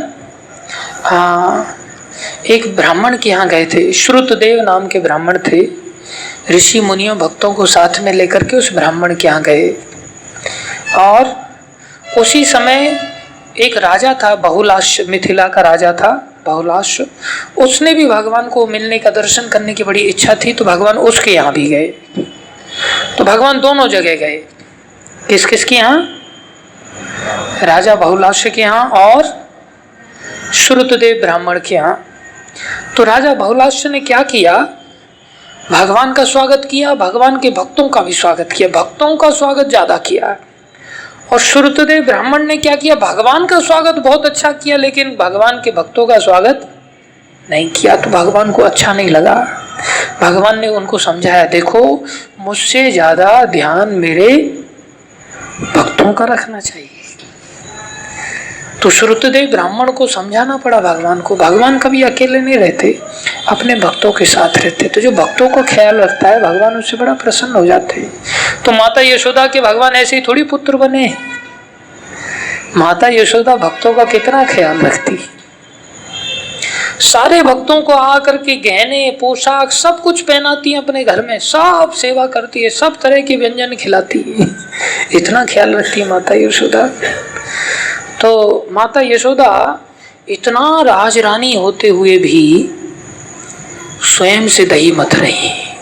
एक ब्राह्मण के यहाँ गए थे, श्रुतदेव नाम के ब्राह्मण थे। ऋषि मुनियों भक्तों को साथ में लेकर के उस ब्राह्मण के यहाँ गए और उसी समय एक राजा था, बहुलाश, मिथिला का राजा था बहुलाश। उसने भी भगवान को मिलने का, दर्शन करने की बड़ी इच्छा थी, तो भगवान उसके यहाँ भी गए। तो भगवान दोनों जगह गए। किस किस के यहाँ? राजा बहुलाश के यहाँ और श्रुतदेव ब्राह्मण के यहाँ। तो राजा बहुलाश ने क्या किया? भगवान का स्वागत किया, भगवान के भक्तों का भी स्वागत किया, भक्तों का स्वागत ज्यादा किया। और श्रुतदेव ब्राह्मण ने क्या किया? भगवान का स्वागत बहुत अच्छा किया, लेकिन भगवान के भक्तों का स्वागत नहीं किया। तो भगवान को अच्छा नहीं लगा। भगवान ने उनको समझाया, देखो मुझसे ज्यादा ध्यान मेरे भक्तों का रखना चाहिए। तो श्रुतदेव ब्राह्मण को समझाना पड़ा भगवान को। भगवान कभी अकेले नहीं रहते, अपने भक्तों के साथ रहते। तो जो भक्तों को ख्याल रखता है भगवान उससे बड़ा प्रसन्न हो जाते हैं। तो माता यशोदा के भगवान ऐसे ही थोड़ी पुत्र बने। माता यशोदा भक्तों का कितना ख्याल रखती, सारे भक्तों को आकर के गहने पोशाक सब कुछ पहनाती है अपने घर में, सब सेवा करती है, सब तरह के व्यंजन खिलाती है, इतना ख्याल रखती है माता यशोदा। तो माता यशोदा इतना राजरानी होते हुए भी स्वयं से दही मथ रही है,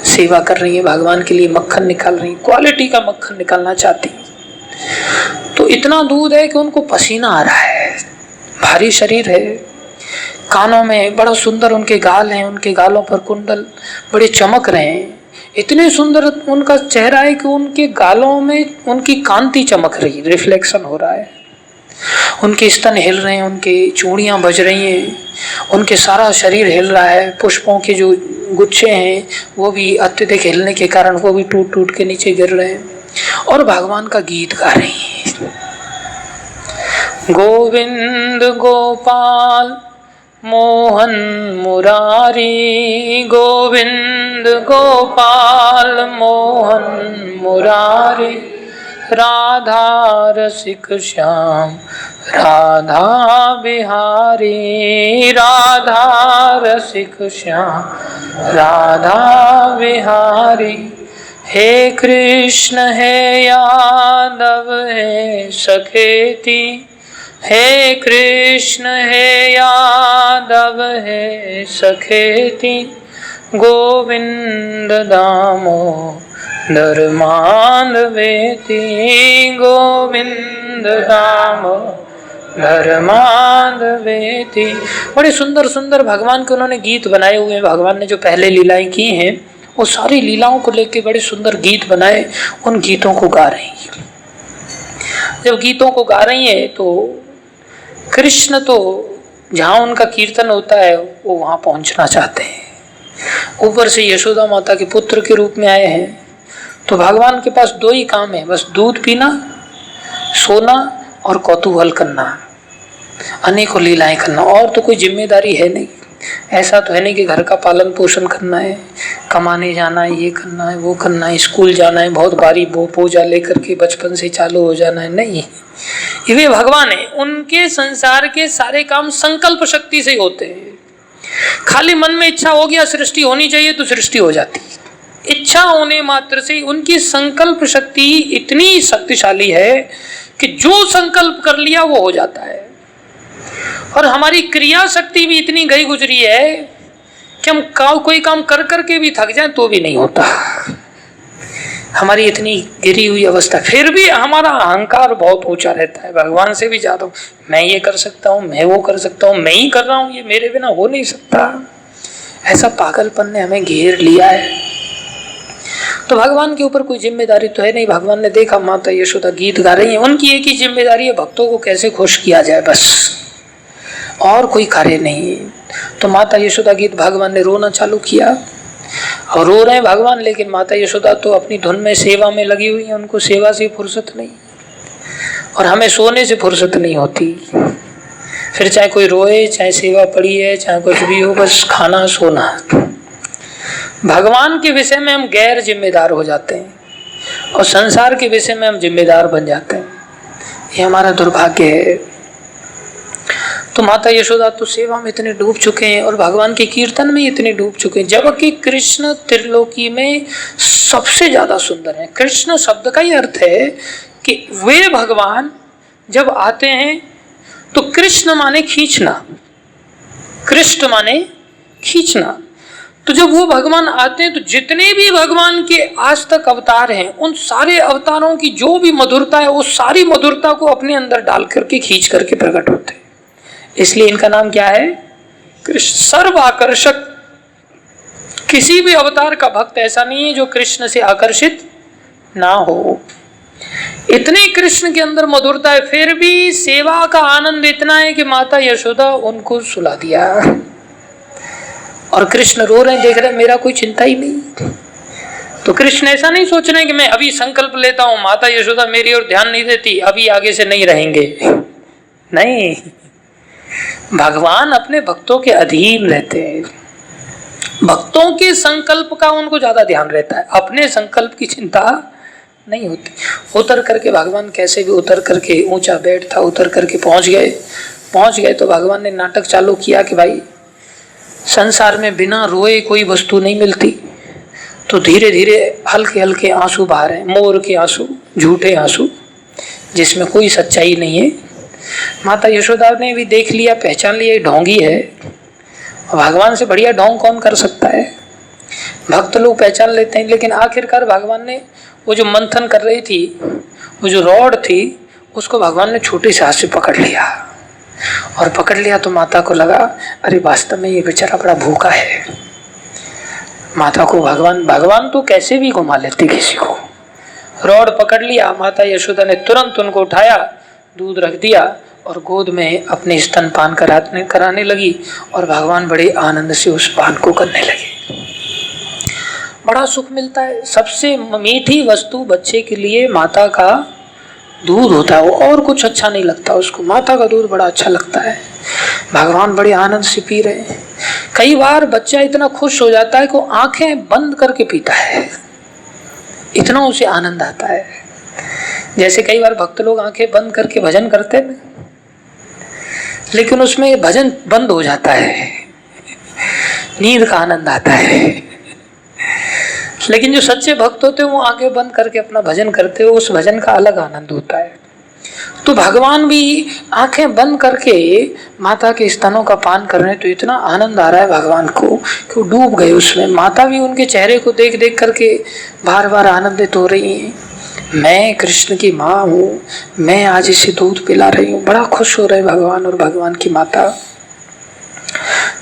सेवा कर रही है, भगवान के लिए मक्खन निकाल रही है, क्वालिटी का मक्खन निकालना चाहती। तो इतना दूध है कि उनको पसीना आ रहा है, भारी शरीर है, कानों में बड़ा सुंदर उनके गाल हैं, उनके गालों पर कुंडल बड़े चमक रहे हैं, इतने सुंदर उनका चेहरा है कि उनके गालों में उनकी कांति चमक रही, रिफ्लेक्शन हो रहा है, उनके स्तन हिल रहे हैं, उनकी चूड़ियां बज रही हैं, उनके सारा शरीर हिल रहा है। पुष्पों के जो गुच्छे हैं वो भी अत्यधिक हिलने के कारण वो भी टूट टूट के नीचे गिर रहे हैं और भगवान का गीत गा रही हैं। गोविंद गोपाल मोहन मुरारी, गोविंद गोपाल मोहन मुरारी, राधा रसिक श्याम राधा बिहारी, राधा रसिक श्याम राधा बिहारी। हे कृष्ण हे यादव हे सखेती, हे कृष्ण हे यादव हे सखेती, गोविंद दामोदर माधवेति, गोविंद दामोदर माधवेति। बड़े सुंदर सुंदर भगवान के उन्होंने गीत बनाए हुए हैं। भगवान ने जो पहले लीलाएं की हैं वो सारी लीलाओं को लेके बड़े सुंदर गीत बनाए, उन गीतों को गा रही हैं। जब गीतों को गा रही हैं तो कृष्ण तो जहाँ उनका कीर्तन होता है वो वहाँ पहुँचना चाहते हैं। ऊपर से यशोदा माता के पुत्र के रूप में आए हैं, तो भगवान के पास दो ही काम है, बस दूध पीना, सोना और कौतूहल करना, अनेकों लीलाएं करना, और तो कोई जिम्मेदारी है नहीं। ऐसा तो है नहीं कि घर का पालन पोषण करना है, कमाने जाना है, ये करना है, वो करना है, स्कूल जाना है, बहुत बारी पूजा लेकर के बचपन से चालू हो जाना है, नहीं। ये भगवान है, उनके संसार के सारे काम संकल्प शक्ति से होते हैं। खाली मन में इच्छा हो गया सृष्टि होनी चाहिए तो सृष्टि हो जाती है। इच्छा होने मात्र से उनकी संकल्प शक्ति इतनी शक्तिशाली है कि जो संकल्प कर लिया वो हो जाता है। और हमारी क्रिया शक्ति भी इतनी गई गुजरी है कि हम कोई काम कर करके भी थक जाए तो भी नहीं होता। हमारी इतनी गिरी हुई अवस्था, फिर भी हमारा अहंकार बहुत ऊंचा रहता है, भगवान से भी ज्यादा। मैं ये कर सकता हूँ, मैं वो कर सकता हूँ, मैं ही कर रहा हूँ, ये मेरे बिना हो नहीं सकता। ऐसा पागलपन ने हमें घेर लिया है। तो भगवान के ऊपर कोई जिम्मेदारी तो है नहीं। भगवान ने देखा माता यशोदा गीत गा रही है, उनकी एक ही जिम्मेदारी है, भक्तों को कैसे खुश किया जाए, बस और कोई कार्य नहीं। तो माता यशोदा की भगवान ने रोना चालू किया और रो रहे हैं भगवान, लेकिन माता यशोदा तो अपनी धुन में सेवा में लगी हुई है, उनको सेवा से फुर्सत नहीं, और हमें सोने से फुर्सत नहीं होती। फिर चाहे कोई रोए, चाहे सेवा पड़ी है, चाहे कुछ भी हो, बस खाना सोना। भगवान के विषय में हम गैर जिम्मेदार हो जाते हैं और संसार के विषय में हम जिम्मेदार बन जाते हैं। ये हमारा दुर्भाग्य है। तो माता यशोदा तो सेवा में इतने डूब चुके हैं और भगवान के कीर्तन में इतने डूब चुके हैं, जबकि कृष्ण त्रिलोकी में सबसे ज्यादा सुंदर है। कृष्ण शब्द का ही अर्थ है कि वे भगवान जब आते हैं तो कृष्ण माने खींचना, कृष्ण माने खींचना। तो जब वो भगवान आते हैं तो जितने भी भगवान के आज तक अवतार हैं, उन सारे अवतारों की जो भी मधुरता है, वो सारी मधुरता को अपने अंदर डाल करके खींच करके प्रकट होते हैं। इसलिए इनका नाम क्या है? कृष्ण। सर्व आकर्षक। किसी भी अवतार का भक्त ऐसा नहीं है जो कृष्ण से आकर्षित ना हो। इतने कृष्ण के अंदर मधुरता है, फिर भी सेवा का आनंद इतना है कि माता यशोदा उनको सुला दिया और कृष्ण रो रहे हैं, देख रहे हैं, मेरा कोई चिंता ही नहीं। तो कृष्ण ऐसा नहीं सोच रहे कि मैं अभी संकल्प लेता हूं, माता यशोदा मेरी ओर ध्यान नहीं देती, अभी आगे से नहीं रहेंगे। नहीं, भगवान अपने भक्तों के अधीन रहते हैं। भक्तों के संकल्प का उनको ज्यादा ध्यान रहता है, अपने संकल्प की चिंता नहीं होती। उतर करके भगवान कैसे भी उतर करके, ऊंचा बेड था, उतर करके पहुंच गए तो भगवान ने नाटक चालू किया कि भाई संसार में बिना रोए कोई वस्तु नहीं मिलती। तो धीरे धीरे हल्के हल्के आंसू बहा रहे हैं, मोर के आंसू, झूठे आंसू, जिसमें कोई सच्चाई नहीं है। माता यशोदा ने भी देख लिया, पहचान लिया, ढोंगी है। भगवान से बढ़िया ढोंग कौन कर सकता है? भक्त लोग पहचान लेते हैं, लेकिन आखिरकार भगवान ने वो जो मंथन कर रही थी, वो जो रॉड थी, उसको भगवान ने छोटे से हाथ से पकड़ लिया। और पकड़ लिया तो माता को लगा, अरे वास्तव में ये बेचारा बड़ा भूखा है। माता को भगवान तो कैसे भी घुमा लेते किसी को। रॉड पकड़ लिया, माता यशोदा ने तुरंत उनको उठाया, दूध रख दिया और गोद में अपने स्तनपान कराने लगी और भगवान बड़े आनंद से उस पान को करने लगे। बड़ा सुख मिलता है। सबसे मीठी वस्तु बच्चे के लिए माता का दूध होता है, वो और कुछ अच्छा नहीं लगता उसको, माता का दूध बड़ा अच्छा लगता है। भगवान बड़े आनंद से पी रहे हैं। कई बार बच्चा इतना खुश हो जाता है कि आंखें बंद करके पीता है, इतना उसे आनंद आता है। जैसे कई बार भक्त लोग आंखें बंद करके भजन करते हैं, लेकिन उसमें भजन बंद हो जाता है, नींद का आनंद आता है। लेकिन जो सच्चे भक्त होते हैं वो आंखें बंद करके अपना भजन करते हो, उस भजन का अलग आनंद होता है। तो भगवान भी आंखें बंद करके माता के स्तनों का पान कर रहे हैं, तो इतना आनंद आ रहा है भगवान को कि वो डूब गए उसमें। माता भी उनके चेहरे को देख देख करके बार बार आनंदित हो रही हैं। मैं कृष्ण की माँ हूँ, मैं आज इसे दूध पिला रही हूँ। बड़ा खुश हो रहे भगवान और भगवान की माता।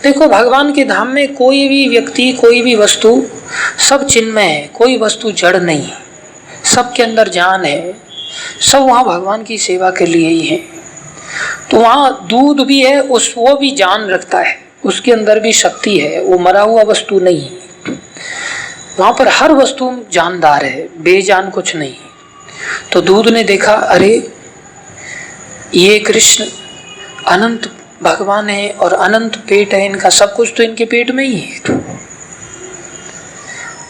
देखो, भगवान के धाम में कोई भी व्यक्ति, कोई भी वस्तु, सब चिन्मय है, कोई वस्तु जड़ नहीं, सबके अंदर जान है, सब वहाँ भगवान की सेवा के लिए ही है। तो वहाँ दूध भी है, वो भी जान रखता है, उसके अंदर भी शक्ति है, वो मरा हुआ वस्तु नहीं है। वहाँ पर हर वस्तु जानदार है, बेजान कुछ नहीं। तो दूध ने देखा, अरे ये कृष्ण अनंत भगवान है और अनंत पेट है इनका, सब कुछ तो इनके पेट में ही है।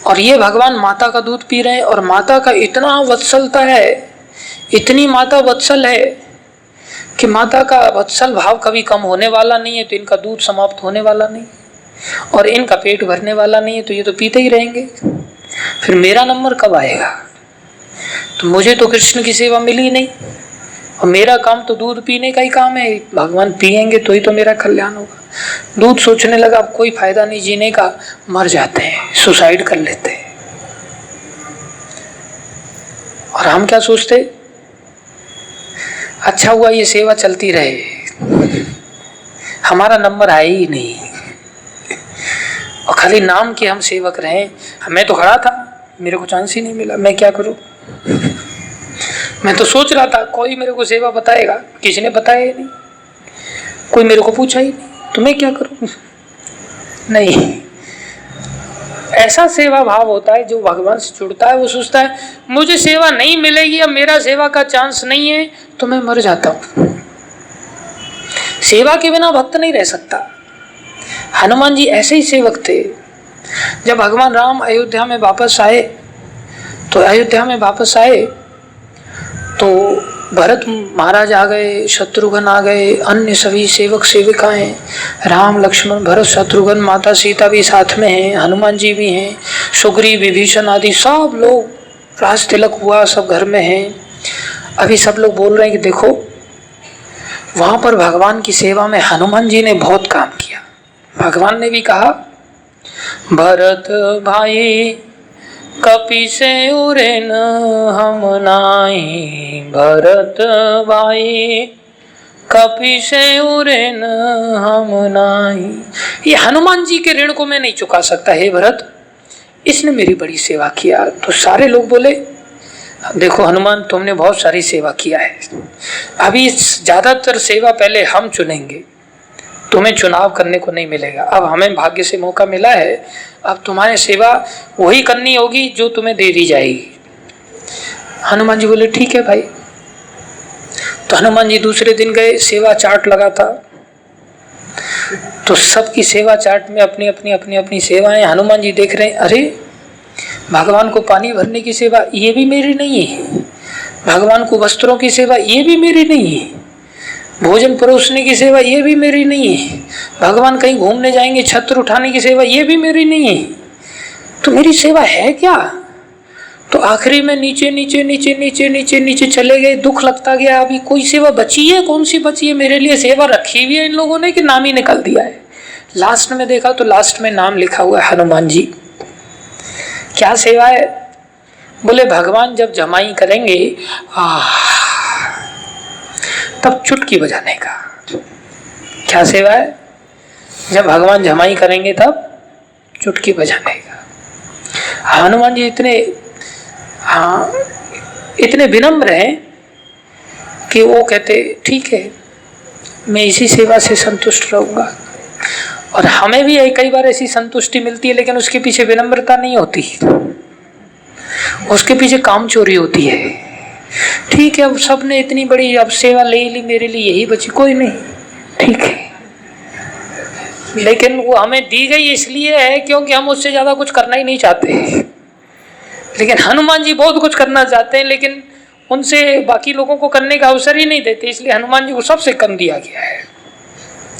और ये भगवान माता का दूध पी रहे हैं और माता का इतना वत्सलता है, इतनी माता वत्सल है कि माता का वत्सल भाव कभी कम होने वाला नहीं है। तो इनका दूध समाप्त होने वाला नहीं और इनका पेट भरने वाला नहीं है, तो ये तो पीते ही रहेंगे। फिर मेरा नंबर कब आएगा? तो मुझे तो कृष्ण की सेवा मिली नहीं और मेरा काम तो दूध पीने का ही काम है। भगवान पिएंगे तो ही तो मेरा कल्याण होगा। दूध सोचने लगा अब कोई फायदा नहीं जीने का, मर जाते हैं, सुसाइड कर लेते हैं। और हम क्या सोचते, अच्छा हुआ ये सेवा चलती रहे, हमारा नंबर आया ही नहीं और खाली नाम के हम सेवक रहे। मैं तो खड़ा था, मेरे को चांस ही नहीं मिला, मैं क्या करूं? मैं तो सोच रहा था कोई मेरे को सेवा बताएगा, किसी ने बताया ही नहीं। कोई मेरे को पूछा ही नहीं तो मैं क्या करूं? नहीं, ऐसा सेवा भाव होता है जो भगवान से जुड़ता है। वो सोचता है मुझे सेवा नहीं मिलेगी, अब मेरा सेवा का चांस नहीं है तो मैं मर जाता हूं। सेवा के बिना भक्त नहीं रह सकता। हनुमान जी ऐसे ही सेवक थे। जब भगवान राम अयोध्या में वापस आए तो भरत महाराज आ गए, शत्रुघ्न आ गए, अन्य सभी सेवक सेविकाएं, राम लक्ष्मण भरत शत्रुघ्न, माता सीता भी साथ में हैं, हनुमान जी भी हैं, सुग्रीव विभीषण आदि सब लोग, राज तिलक हुआ, सब घर में हैं। अभी सब लोग बोल रहे हैं कि देखो वहां पर भगवान की सेवा में हनुमान जी ने बहुत काम किया। भगवान ने भी कहा भरत भाई कपि से उरे न हम नाई, भरत भाई कपि से उरे न हम नाई। ये हनुमान जी के ऋण को मैं नहीं चुका सकता, हे भरत, इसने मेरी बड़ी सेवा किया। तो सारे लोग बोले देखो हनुमान तुमने बहुत सारी सेवा किया है, अभी ज्यादातर सेवा पहले हम चुनेंगे, तुम्हें चुनाव करने को नहीं मिलेगा। अब हमें भाग्य से मौका मिला है, अब तुम्हारी सेवा वही करनी होगी जो तुम्हें दे दी जाएगी। हनुमान जी बोले ठीक है भाई। तो हनुमान जी दूसरे दिन गए, सेवा चार्ट लगा था, तो सबकी सेवा चार्ट में अपनी अपनी अपनी अपनी सेवाएं। हनुमान जी देख रहे हैं अरे भगवान को पानी भरने की सेवा ये भी मेरी नहीं है, भगवान को वस्त्रों की सेवा ये भी मेरी नहीं है, भोजन परोसने की सेवा ये भी मेरी नहीं है, भगवान कहीं घूमने जाएंगे छत्र उठाने की सेवा ये भी मेरी नहीं है, तो मेरी सेवा है क्या? तो आखिरी में नीचे नीचे नीचे नीचे नीचे नीचे चले गए। दुख लगता गया, अभी कोई सेवा बची है? कौन सी बची है? मेरे लिए सेवा रखी हुई है इन लोगों ने कि नाम ही निकाल दिया है? लास्ट में देखा तो लास्ट में नाम लिखा हुआ है हनुमान जी। क्या सेवा है? बोले भगवान जब जमाई करेंगे तब चुटकी बजाने का। क्या सेवा है? जब भगवान जमाई करेंगे तब चुटकी बजाने का। हनुमान जी इतने विनम्र हैं कि वो कहते ठीक है मैं इसी सेवा से संतुष्ट रहूंगा। और हमें भी कई बार ऐसी संतुष्टि मिलती है, लेकिन उसके पीछे विनम्रता नहीं होती, उसके पीछे काम चोरी होती है। ठीक है अब सबने इतनी बड़ी अब सेवा ले ली, मेरे लिए यही बची, कोई नहीं, ठीक है, लेकिन वो हमें दी गई इसलिए है क्योंकि हम उससे ज्यादा कुछ करना ही नहीं चाहते। लेकिन हनुमान जी बहुत कुछ करना चाहते हैं, लेकिन उनसे बाकी लोगों को करने का अवसर ही नहीं देते, इसलिए हनुमान जी को सबसे कम दिया गया है।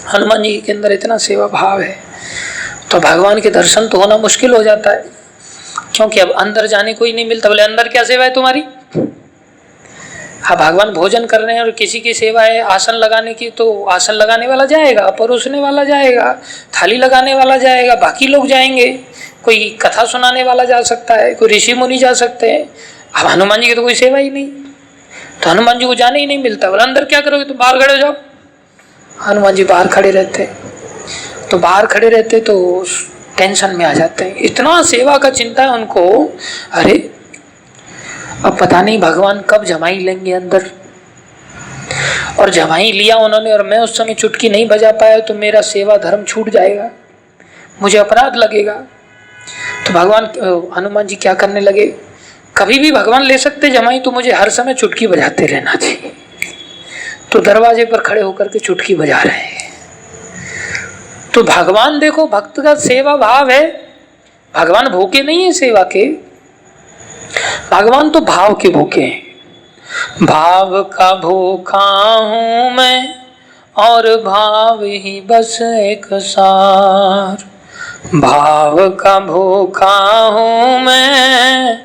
हनुमान जी के अंदर इतना सेवा भाव है, तो भगवान के दर्शन तो होना मुश्किल हो जाता है, क्योंकि अब अंदर जाने को ही नहीं मिलता। बोले अंदर क्या सेवा है तुम्हारी? हाँ भगवान भोजन कर रहे हैं और किसी की सेवा है आसन लगाने की, तो आसन लगाने वाला जाएगा, परोसने वाला जाएगा, थाली लगाने वाला जाएगा, बाकी लोग जाएंगे, कोई कथा सुनाने वाला जा सकता है, कोई ऋषि मुनि जा सकते हैं। अब हनुमान जी की तो कोई सेवा ही नहीं, तो हनुमान जी को जाने ही नहीं मिलता। बोले अंदर क्या करोगे? तो बाहर खड़े हो जाओ। हनुमान जी बाहर खड़े रहते, तो बाहर खड़े रहते तो टेंशन में आ जाते हैं, इतना सेवा का चिंता है उनको। अरे अब पता नहीं भगवान कब जमाई लेंगे अंदर, और जमाई लिया उन्होंने और मैं उस समय चुटकी नहीं बजा पाया तो मेरा सेवा धर्म छूट जाएगा, मुझे अपराध लगेगा। तो भगवान हनुमान जी क्या करने लगे, कभी भी भगवान ले सकते जमाई, तो मुझे हर समय चुटकी बजाते रहना चाहिए। तो दरवाजे पर खड़े होकर के चुटकी बजा रहे हैं। तो भगवान देखो भक्त का सेवा भाव है, भगवान भूखे नहीं है सेवा के, भगवान तो भाव के भूखे हैं। भाव का भूखा हूं मैं और भाव ही बस एक सार, भाव का भूखा हूं मैं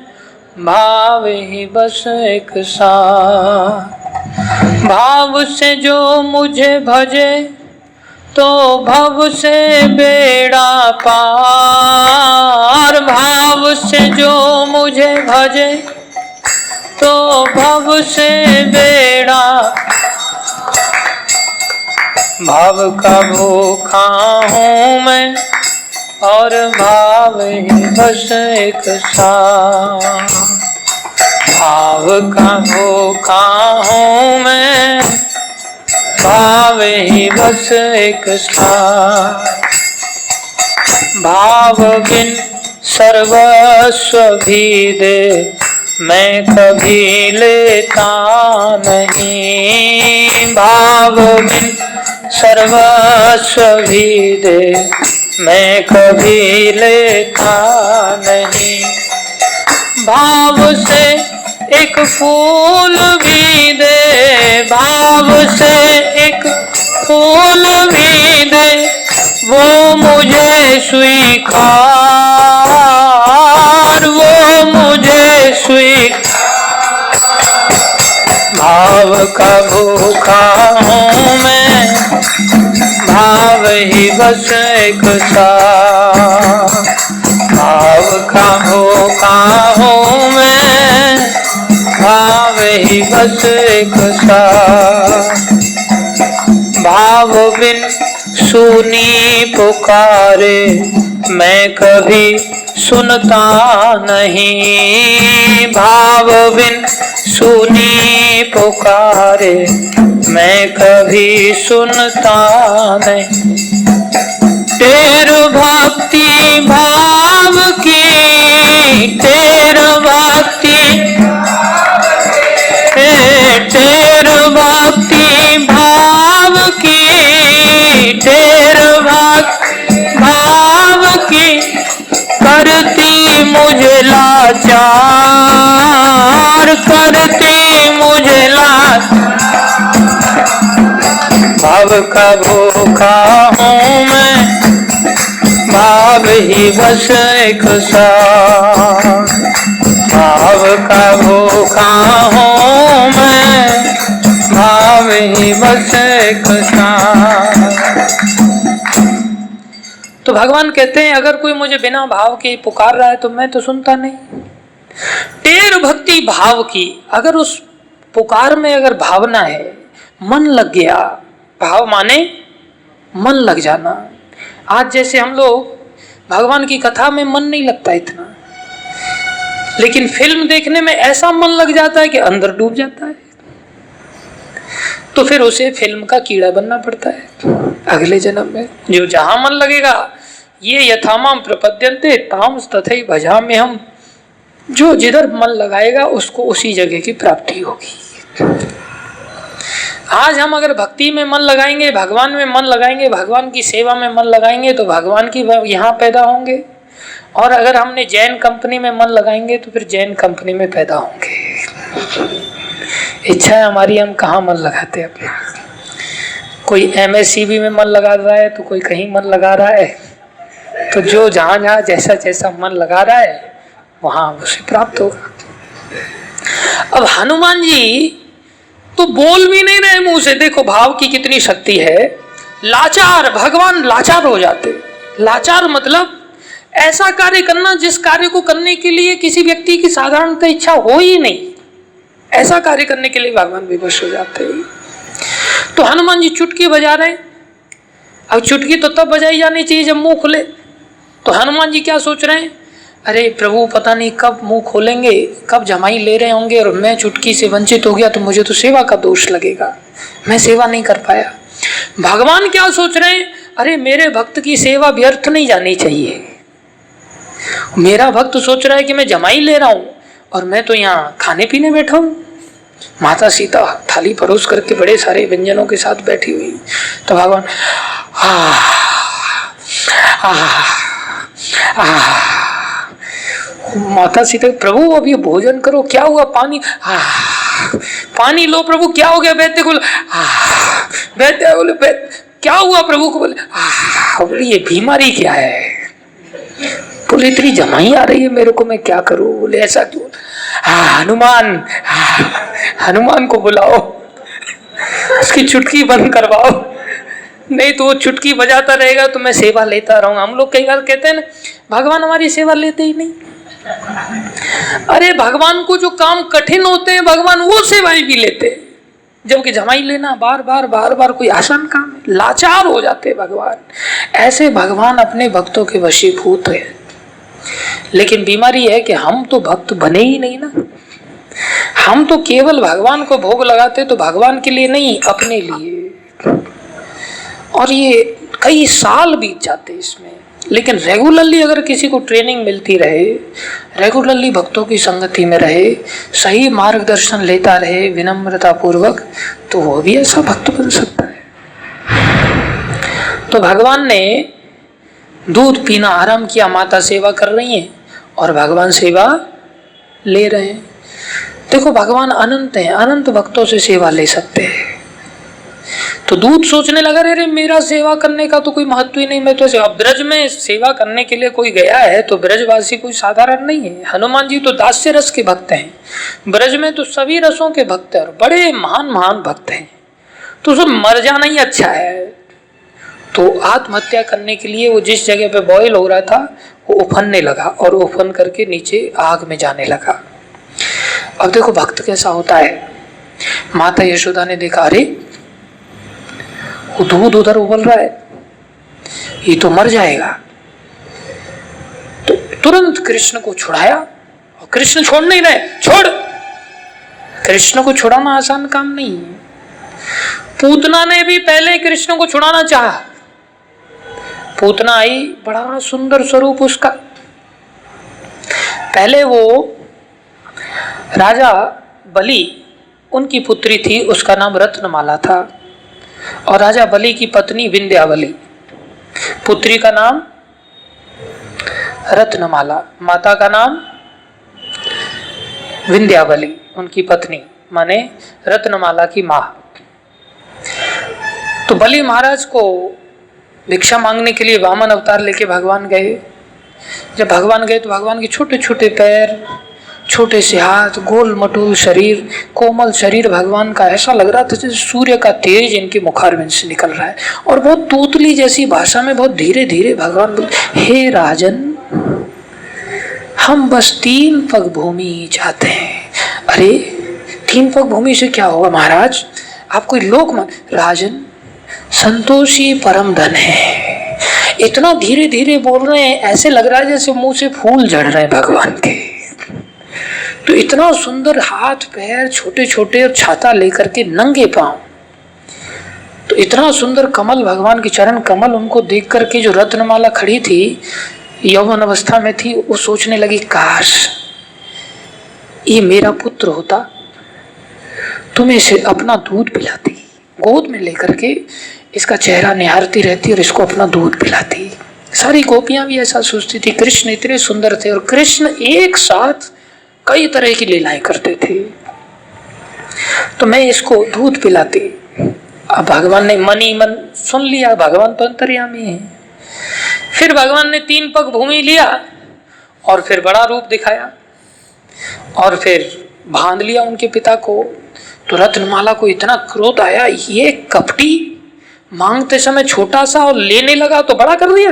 भाव ही बस एक सार। भाव से जो मुझे भजे तो भव से बेड़ा पार, भाव से जो मुझे भजे तो भव से बेड़ा। भाव का भूखा हूँ मैं और भाव ही बस एक सार, भाव का भूखा हूँ मैं भावे ही बस एक साथ। भाव बिन सर्वस्व भी दे मैं कभी लेता नहीं। भाव बिन सर्वस्व भी दे मैं कभी लेता नहीं। भाव से एक फूल भी दे, भाव से एक फूल भी दे वो मुझे स्वीकार, वो मुझे स्वीकार। भाव का भूखा हूँ मैं, भाव ही बस एक साथ। भाव का भूखा हूँ मैं, भाव ही बस एक साथ। भाव बिन सुनी पुकारे मैं कभी सुनता नहीं। भाव बिन सुनी पुकारे मैं कभी सुनता नहीं। टेर भक्ति भाव की, टेर भक्ति, टेर भक्ति भाव की, टेर भक्ति भाव की करती मुझे लाचार, करती मुझे लाचार। भाव का भूखा हूँ मैं, भाव ही बस एक साथ। भाव का भूखा हूँ मैं, भाव ही बस एक साथ। तो भगवान कहते हैं अगर कोई मुझे बिना भाव के पुकार रहा है तो मैं तो सुनता नहीं। टेर भक्ति भाव की, अगर उस पुकार में अगर भावना है, मन लग गया, भाव माने मन लग जाना। आज जैसे हम लोग भगवान की कथा में मन नहीं लगता इतना, लेकिन फिल्म देखने में ऐसा मन लग जाता है कि अंदर डूब जाता है, तो फिर उसे फिल्म का कीड़ा बनना पड़ता है अगले जन्म में। जो जहां मन लगेगा, ये यथामाम प्रपद्यन्ते ताम तथैव भजाम्य हम, जो जिधर मन लगाएगा उसको उसी जगह की प्राप्ति होगी। आज हम अगर भक्ति में मन लगाएंगे, भगवान में मन लगाएंगे, भगवान की सेवा में मन लगाएंगे तो भगवान की यहाँ पैदा होंगे, और अगर हमने जैन कंपनी में मन लगाएंगे तो फिर जैन कंपनी में पैदा होंगे। इच्छा है हमारी, हम कहाँ मन लगाते हैं अपना। कोई MSCB में मन लगा रहा है तो कोई कहीं मन लगा रहा है, तो जो जहाँ जहाँ जैसा जैसा मन लगा रहा है वहाँ उसे प्राप्त होगा। अब हनुमान जी तो बोल भी नहीं रहे मुंह से, देखो भाव की कितनी शक्ति है। लाचार, भगवान लाचार हो जाते। लाचार मतलब ऐसा कार्य करना जिस कार्य को करने के लिए किसी व्यक्ति की साधारणतः इच्छा हो ही नहीं, ऐसा कार्य करने के लिए भगवान विवश हो जाते हैं। तो हनुमान जी चुटकी बजा रहे हैं। अब चुटकी तो तब बजाई जानी चाहिए जब मुंह खुले। तो हनुमान जी क्या सोच रहे हैं, अरे प्रभु पता नहीं कब मुंह खोलेंगे, कब जमाई ले रहे होंगे और मैं चुटकी से वंचित हो गया तो मुझे तो सेवा का दोष लगेगा, मैं सेवा नहीं कर पाया। भगवान क्या सोच रहे हैं, अरे मेरे भक्त की सेवा व्यर्थ नहीं जानी चाहिए। मेरा भक्त सोच रहा है कि मैं जमाई ले रहा हूँ और मैं तो यहाँ खाने पीने बैठा हूँ। माता सीता थाली परोस करके बड़े सारे व्यंजनों के साथ बैठी हुई, तो भगवान माता सीता, प्रभु अभी भोजन करो, क्या हुआ, पानी पानी लो प्रभु, क्या हो गया, बैठते को बैठते बोले क्या हुआ प्रभु को, बोले ये बीमारी क्या है, बोले इतनी जमाई आ रही है मेरे को, मैं क्या करूं, बोले ऐसा क्यों, हनुमान को बुलाओ, उसकी चुटकी बंद करवाओ, नहीं तो वो चुटकी बजाता रहेगा तो मैं सेवा लेता रहूंगा। हम लोग कई बार कहते हैं ना भगवान हमारी सेवा लेते ही नहीं। अरे भगवान को जो काम कठिन होते हैं भगवान वो सेवाएं भी लेते हैं, जबकि जमाई लेना बार बार कोई आसान काम है। लाचार हो जाते भगवान। ऐसे भगवान अपने भक्तों के वशीभूत है, लेकिन बीमारी है कि हम तो भक्त बने ही नहीं ना। हम तो केवल भगवान को भोग लगाते तो भगवान के लिए नहीं, अपने लिए। और ये कई साल बीत जाते इसमें। लेकिन रेगुलरली अगर किसी को ट्रेनिंग मिलती रहे, रेगुलरली भक्तों की संगति में रहे, सही मार्गदर्शन लेता रहे विनम्रता पूर्वक, तो वो भी ऐसा भक्त बन सकता है। तो भगवान ने दूध पीना आराम किया, माता सेवा कर रही हैं और भगवान सेवा ले रहे हैं। देखो भगवान अनंत हैं, अनंत भक्तों से सेवा ले सकते हैं। तो दूध सोचने लगा, अरे मेरा सेवा करने का तो कोई महत्व ही नहीं, मैं तो अब ब्रज में सेवा करने के लिए कोई गया है तो ब्रजवासी कोई साधारण नहीं है। हनुमान जी तो दास्य रस के भक्त हैं, ब्रज में तो सभी रसों के भक्त हैं और बड़े महान महान भक्त हैं, तो सब मर जाना ही अच्छा है। तो आत्महत्या करने के लिए वो जिस जगह पे बॉयल हो रहा था वो उफनने लगा और उफन करके नीचे आग में जाने लगा। अब देखो भक्त कैसा होता है। माता यशोदा ने देखा, अरे वो दूध उधर उबल रहा है, ये तो मर जाएगा। तो तुरंत कृष्ण को छुड़ाया और कृष्ण छोड़ नहीं रहे, छोड़। कृष्ण को छुड़ाना आसान काम नहीं है। पूतना ने भी पहले कृष्ण को छुड़ाना चाहा। पूतना आई, बड़ा सुंदर स्वरूप उसका। पहले वो राजा बलि, उनकी पुत्री थी, उसका नाम रत्नमाला था, और राजा बलि की पत्नी विंध्यावली, पुत्री का नाम रत्नमाला, माता का नाम विंध्यावली, उनकी पत्नी माने रत्नमाला की माँ। तो बलि महाराज को भिक्षा मांगने के लिए वामन अवतार लेके भगवान गए। जब भगवान गए तो भगवान के छोटे छोटे पैर, छोटे से हाथ, गोल मटोल शरीर, कोमल शरीर भगवान का ऐसा लग रहा था जैसे सूर्य का तेज इनके मुखारविंद से निकल रहा है। और बहुत तूतली जैसी भाषा में बहुत धीरे धीरे भगवान बोले, हे राजन, हम बस 3 पग भूमि चाहते हैं। अरे 3 पग भूमि से क्या होगा महाराज, आप कोई लोक मान। राजन, संतोषी परम धन है। इतना धीरे धीरे बोल रहे हैं, ऐसे लग रहा है जैसे मुंह से फूल झड़ रहे हैं भगवान के। तो इतना सुंदर हाथ पैर छोटे छोटे और छाता लेकर के नंगे पांव, तो इतना सुंदर कमल, भगवान के चरण कमल, उनको देख करके जो रत्नमाला खड़ी थी, यौवन अवस्था में थी, वो सोचने लगी, काश ये मेरा पुत्र होता, तुम्हें इसे अपना दूध पिलाती, गोद में लेकर के इसका चेहरा निहारती रहती और इसको अपना दूध पिलाती। सारी गोपियां भी ऐसा सोचती थी। कृष्ण इतने सुंदर थे और कृष्ण एक साथ कई तरह की लीलाएं करते थे, तो मैं इसको दूध पिलाती। अब भगवान ने मन ही मन सुन लिया, भगवान तो अंतर्यामी है। फिर भगवान ने 3 पग भूमि लिया और फिर बड़ा रूप दिखाया और फिर बांध लिया उनके पिता को। तो रत्नमाला को इतना क्रोध आया, ये कपटी मांगते समय छोटा सा और लेने लगा तो बड़ा कर दिया,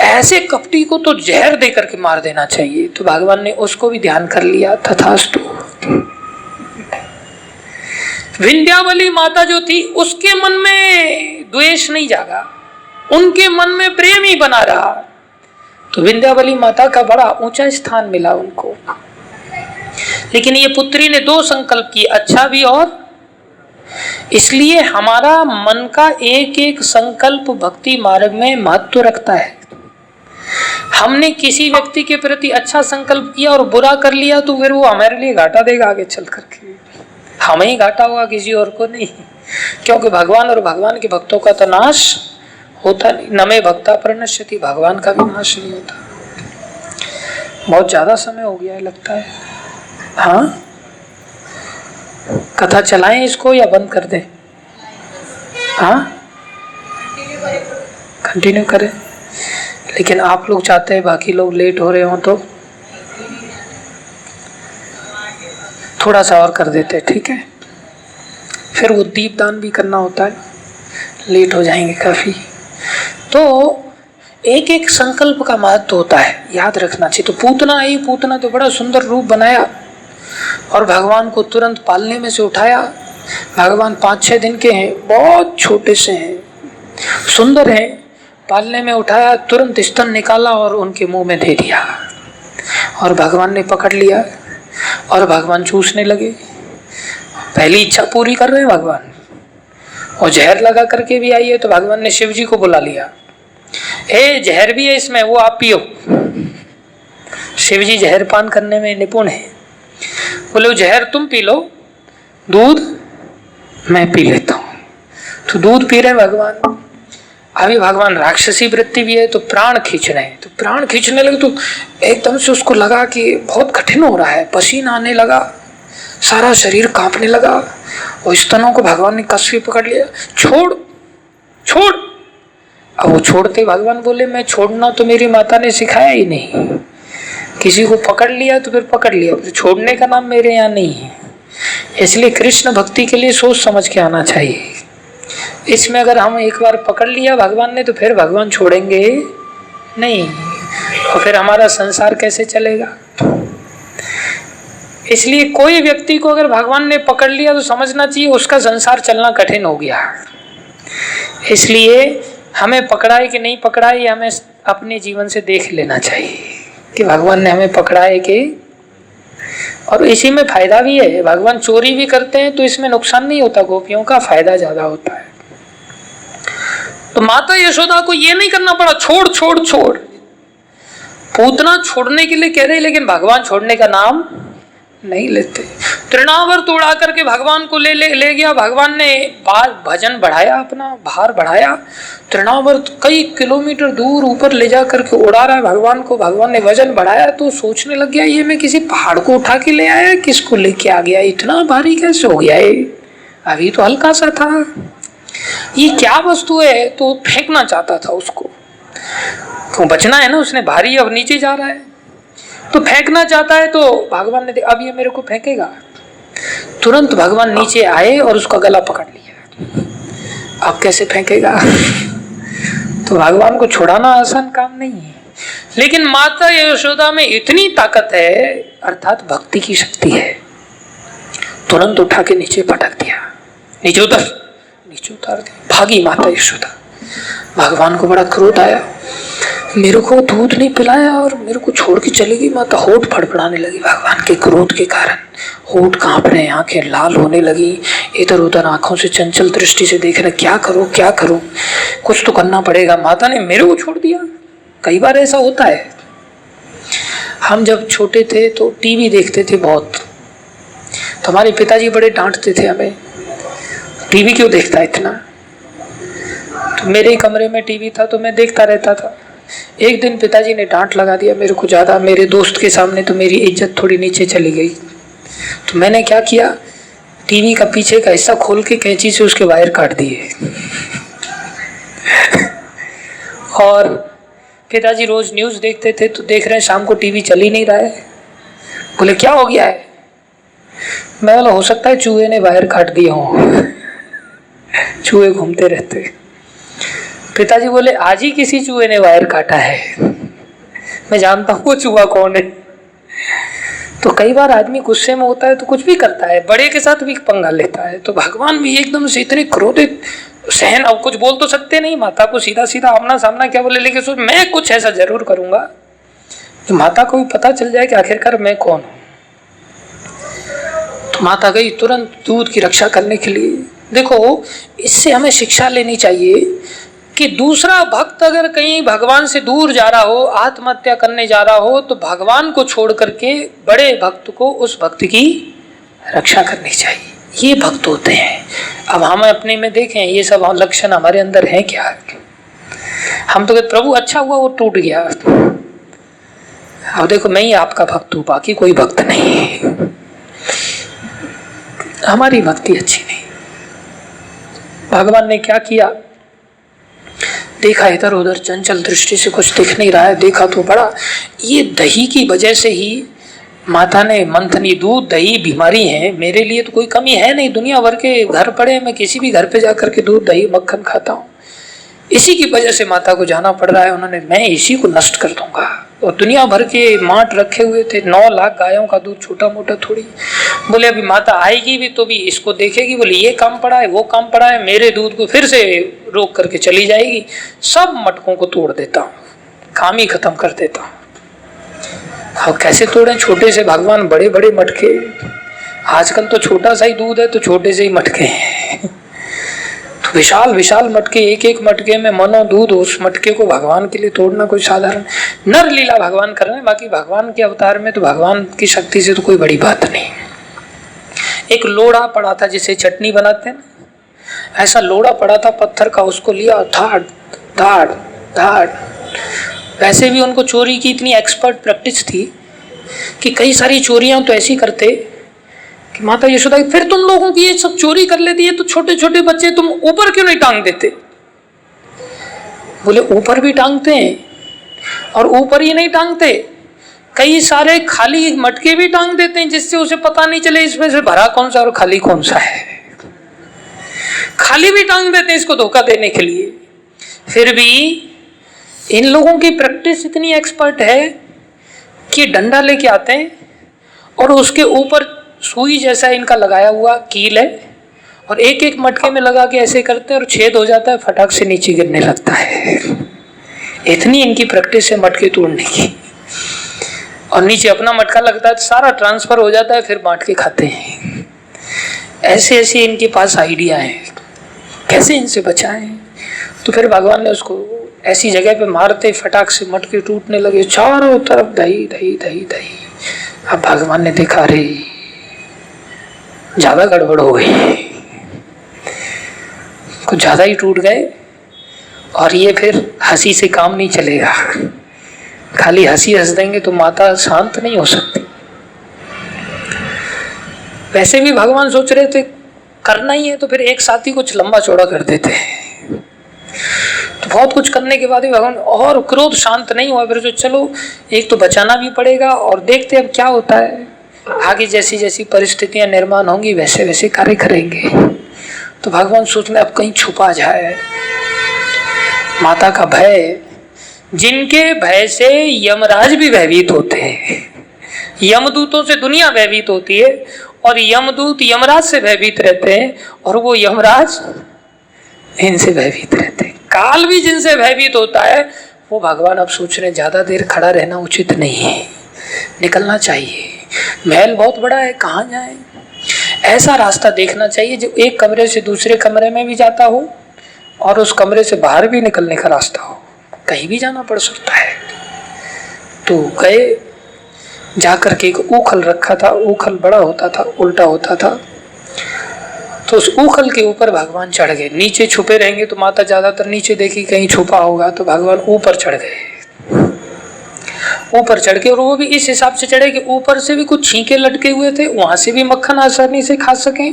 ऐसे कपटी को तो जहर दे करके मार देना चाहिए। तो भगवान ने उसको भी ध्यान कर लिया, तथास्तु। विंध्यावली माता जो थी उसके मन में द्वेष नहीं जागा, उनके मन में प्रेम ही बना रहा। तो विंध्यावली माता का बड़ा ऊंचा स्थान मिला उनको। लेकिन ये पुत्री ने 2 संकल्प किए, अच्छा भी और। इसलिए हमारा मन का एक एक संकल्प भक्ति मार्ग में महत्व रखता है। हमने किसी व्यक्ति के प्रति अच्छा संकल्प किया और बुरा कर लिया तो फिर वो हमारे लिए घाटा देगा आगे चल करके, हमें ही घाटा होगा, किसी और को नहीं। क्योंकि भगवान और भगवान के भक्तों का तो नाश होता नहीं। न मे भक्ता प्रणश्यति, भगवान का भी नाश नहीं होता। बहुत ज्यादा समय हो गया है लगता है। हाँ, कथा चलाएं इसको या बंद कर दें? हाँ, कंटिन्यू करें। लेकिन आप लोग चाहते हैं बाकी लोग लेट हो रहे हो तो थोड़ा सा और कर देते, ठीक है? फिर वो दीपदान भी करना होता है, लेट हो जाएंगे काफी। तो एक एक संकल्प का महत्व होता है, याद रखना चाहिए। तो पूतना आई, पूतना तो बड़ा सुंदर रूप बनाया और भगवान को तुरंत पालने में से उठाया। भगवान 5-6 दिन के हैं, बहुत छोटे से हैं, सुंदर हैं। पालने में उठाया, तुरंत स्तन निकाला और उनके मुंह में दे दिया और भगवान ने पकड़ लिया और भगवान चूसने लगे। पहली इच्छा पूरी कर रहे हैं भगवान। और जहर लगा करके भी आई है, तो भगवान ने शिव जी को बुला लिया, ए जहर भी है इसमें, वो आप पियो। शिव जी जहर पान करने में निपुण है। बोले जहर तुम पी लो, दूध मैं पी लेता हूं। तो दूध पी रहे भगवान। अभी भगवान राक्षसी वृत्ति भी है, तो प्राण खींच रहे हैं। तो प्राण खींचने लगे तो एकदम से उसको लगा कि बहुत कठिन हो रहा है, पसीना आने लगा, सारा शरीर कांपने लगा। और स्तनों को भगवान ने कस के पकड़ लिया, छोड़ छोड़। अब वो छोड़ते भगवान बोले मैं छोड़ना तो मेरी माता ने सिखाया ही नहीं, किसी को पकड़ लिया तो फिर पकड़ लिया, फिर छोड़ने का नाम मेरे यहाँ नहीं है। इसलिए कृष्ण भक्ति के लिए सोच समझ के आना चाहिए। इसमें अगर हम एक बार पकड़ लिया भगवान ने, तो फिर भगवान छोड़ेंगे नहीं, और फिर हमारा संसार कैसे चलेगा। इसलिए कोई व्यक्ति को अगर भगवान ने पकड़ लिया तो समझना चाहिए उसका संसार चलना कठिन हो गया। इसलिए हमें पकड़ाए कि नहीं पकड़ाए, हमें अपने जीवन से देख लेना चाहिए कि भगवान ने हमें पकड़ाए कि, और इसी में फायदा भी है। भगवान चोरी भी करते हैं तो इसमें नुकसान नहीं होता, गोपियों का फायदा ज्यादा होता है। तो माता यशोदा को ये नहीं करना पड़ा छोड़ छोड़ छोड़, पूतना छोड़ने के लिए कह रहे, लेकिन भगवान छोड़ने का नाम नहीं लेते। तृणावर्त उड़ा करके भगवान को ले गया। भगवान ने भजन बढ़ाया, अपना भार बढ़ाया। तृणावर्त कई किलोमीटर दूर ऊपर ले जा करके उड़ा रहा है भगवान को। भगवान ने वजन बढ़ाया तो सोचने लग गया ये मैं किसी पहाड़ को उठा के ले आया, किसको लेके आ गया, इतना भारी कैसे हो गया है, अभी तो हल्का सा था, ये क्या वस्तु है। तो फेंकना चाहता था उसको, तो बचना है ना, उसने भारी अब नीचे जा रहा है तो फेंकना चाहता है। तो भगवान ने अब ये मेरे को फेंकेगा, तुरंत भगवान नीचे आए और उसका गला पकड़ लिया। अब कैसे फेंकेगा। तो भगवान को छुड़ाना आसान काम नहीं है, लेकिन माता यशोदा में इतनी ताकत है, अर्थात भक्ति की शक्ति है, तुरंत उठा के नीचे पटक दिया, नीचे उतार दिया, भागी माता यशोदा। भगवान को बड़ा क्रोध आया, मेरे को दूध नहीं पिलाया और मेरे को छोड़ के चली गई माता। होठ फड़फड़ाने लगी भगवान के क्रोध के कारण, होठ कांप रहे, आंखें लाल होने लगी, इधर उधर आंखों से चंचल दृष्टि से देख रहे, क्या करूं क्या करूं, कुछ तो करना पड़ेगा। माता ने मेरे को छोड़ दिया। कई बार ऐसा होता है। हम जब छोटे थे तो टीवी देखते थे बहुत, तो हमारे पिताजी बड़े डांटते थे हमें, टीवी क्यों देखता है इतना। तो मेरे कमरे में टीवी था तो मैं देखता रहता था। एक दिन पिताजी ने डांट लगा दिया मेरे को ज्यादा, मेरे दोस्त के सामने, तो मेरी इज्जत थोड़ी नीचे चली गई। तो मैंने क्या किया, टीवी का पीछे का हिस्सा खोल के कैंची से उसके वायर काट दिए। और पिताजी रोज न्यूज देखते थे, तो देख रहे हैं शाम को टीवी चल ही नहीं रहा है। बोले क्या हो गया है। मैं बोला हो सकता है चूहे ने वायर काट दिए हों, चूहे घूमते रहते। पिताजी बोले आज ही किसी चूहे ने वायर काटा है, मैं जानता हूँ वो चूहा कौन है। तो कई बार आदमी गुस्से में होता है तो कुछ भी करता है, बड़े के साथ भी पंगा लेता है। तो भगवान भी एकदम से इतने क्रोधित, सहन, अब कुछ बोल तो सकते नहीं माता को, सीधा सीधा आमना सामना क्या बोले, लेकिन सोच मैं कुछ ऐसा जरूर करूंगा कि माता को भी पता चल जाए कि आखिरकार मैं कौन हूँ। तो माता गई तुरंत दूध की रक्षा करने के लिए। देखो इससे हमें शिक्षा लेनी चाहिए कि दूसरा भक्त अगर कहीं भगवान से दूर जा रहा हो, आत्महत्या करने जा रहा हो, तो भगवान को छोड़ करके बड़े भक्त को, उस भक्त की रक्षा करनी चाहिए। ये भक्त होते हैं। अब हम अपने में देखें ये सब लक्षण हमारे अंदर हैं क्या। हम तो कहते प्रभु अच्छा हुआ वो टूट गया। अब देखो मैं ही आपका भक्त हूँ, बाकी कोई भक्त नहीं है, हमारी भक्ति अच्छी नहीं। भगवान ने क्या किया, देखा इधर उधर चंचल दृष्टि से कुछ दिख नहीं रहा है, देखा तो बड़ा, ये दही की वजह से ही माता ने मंथनी, दूध दही बीमारी है, मेरे लिए तो कोई कमी है नहीं, दुनिया भर के घर पड़े, मैं किसी भी घर पे जाकर के दूध दही मक्खन खाता हूँ, इसी की वजह से माता को जाना पड़ रहा है। उन्होंने मैं इसी को नष्ट कर दूंगा। और दुनिया भर के मांट रखे हुए थे, 9 लाख गायों का दूध, छोटा मोटा थोड़ी। बोले अभी माता आएगी भी तो भी इसको देखेगी, बोले ये काम पड़ा है वो काम पड़ा है, मेरे दूध को फिर से रोक करके चली जाएगी, सब मटकों को तोड़ देता हूँ, काम ही खत्म कर देता हूँ। अब कैसे तोड़े, छोटे से भगवान बड़े बड़े मटके, आजकल तो छोटा सा ही दूध है तो छोटे से ही मटके हैं। तो विशाल विशाल मटके, एक एक मटके में मनो दूध, उस मटके को भगवान के लिए तोड़ना कोई साधारण नर लीला भगवान कर रहे हैं। बाकी भगवान के अवतार में तो भगवान की शक्ति से तो कोई बड़ी बात नहीं। एक लोढ़ा पड़ा था जिसे चटनी बनाते हैं ना, ऐसा लोढ़ा पड़ा था पत्थर का, उसको लिया धाड़ धाड़ धाड़। वैसे भी उनको चोरी की इतनी एक्सपर्ट प्रैक्टिस थी कि कई सारी चोरियां तो ऐसी करते कि माता यशोदा, फिर तुम लोगों की ये सब चोरी कर लेती है तो छोटे छोटे बच्चे तुम ऊपर क्यों नहीं टांग देते? बोले ऊपर भी टांगते हैं, और ऊपर ही नहीं टांगते, कई सारे खाली मटके भी टांग देते हैं जिससे उसे पता नहीं चले इसमें से भरा कौन सा और खाली कौन सा है। खाली भी टांग देते हैं इसको धोखा देने के लिए। फिर भी इन लोगों की प्रैक्टिस इतनी एक्सपर्ट है कि डंडा लेके आते हैं और उसके ऊपर सुई जैसा इनका लगाया हुआ कील है, और एक एक मटके में लगा के ऐसे करते हैं और छेद हो जाता है, फटाक से नीचे गिरने लगता है। इतनी इनकी प्रैक्टिस है मटके तोड़ने की। और नीचे अपना मटका लगता है, सारा ट्रांसफर हो जाता है, फिर बांट के खाते हैं। ऐसे ऐसे इनके पास आइडिया है, कैसे इनसे बचाएं। तो फिर भगवान ने उसको ऐसी जगह पे मारते फटाक से मटके टूटने लगे, चारों तरफ दही दही दही दही। अब भगवान ने देखा, रे ज्यादा गड़बड़ हो गई, कुछ ज्यादा ही टूट गए, और ये फिर हंसी से काम नहीं चलेगा। खाली हंसी हंस देंगे तो माता शांत नहीं हो सकती। वैसे भी भगवान सोच रहे थे करना ही है तो फिर एक साथ ही कुछ लंबा चौड़ा कर देते हैं। तो बहुत कुछ करने के बाद भी भगवान, और क्रोध शांत नहीं हुआ। फिर जो चलो एक तो बचाना भी पड़ेगा, और देखते अब क्या होता है आगे, जैसी जैसी परिस्थितियां निर्माण होंगी वैसे वैसे कार्य करेंगे। तो भगवान सोच रहे अब कहीं छुपा जाए। माता का भय, जिनके भय से यमराज भी भयभीत होते हैं। यमदूतों से दुनिया भयभीत होती है, और यमदूत यमराज से भयभीत रहते हैं, और वो यमराज इनसे भयभीत रहते हैं। काल भी जिनसे भयभीत होता है, वो भगवान अब सोच रहे ज्यादा देर खड़ा रहना उचित नहीं है, निकलना चाहिए। महल बहुत बड़ा है, कहाँ जाए? ऐसा रास्ता देखना चाहिए जो एक कमरे से दूसरे कमरे में भी जाता हो, और उस कमरे से बाहर भी निकलने का रास्ता हो। कहीं भी जाना पड़ सकता है। तो गए, जाकर के एक ऊखल रखा था, ऊखल बड़ा होता था, उल्टा होता था, तो उस ऊखल के ऊपर भगवान चढ़ गए। नीचे छुपे रहेंगे तो माता ज्यादातर नीचे देखी कहीं छुपा होगा, तो भगवान ऊपर चढ़ गए। ऊपर चढ़ के, और वो भी इस हिसाब से चढ़े कि ऊपर से भी कुछ छींके लटके हुए थे, वहां से भी मक्खन आसानी से खा सके,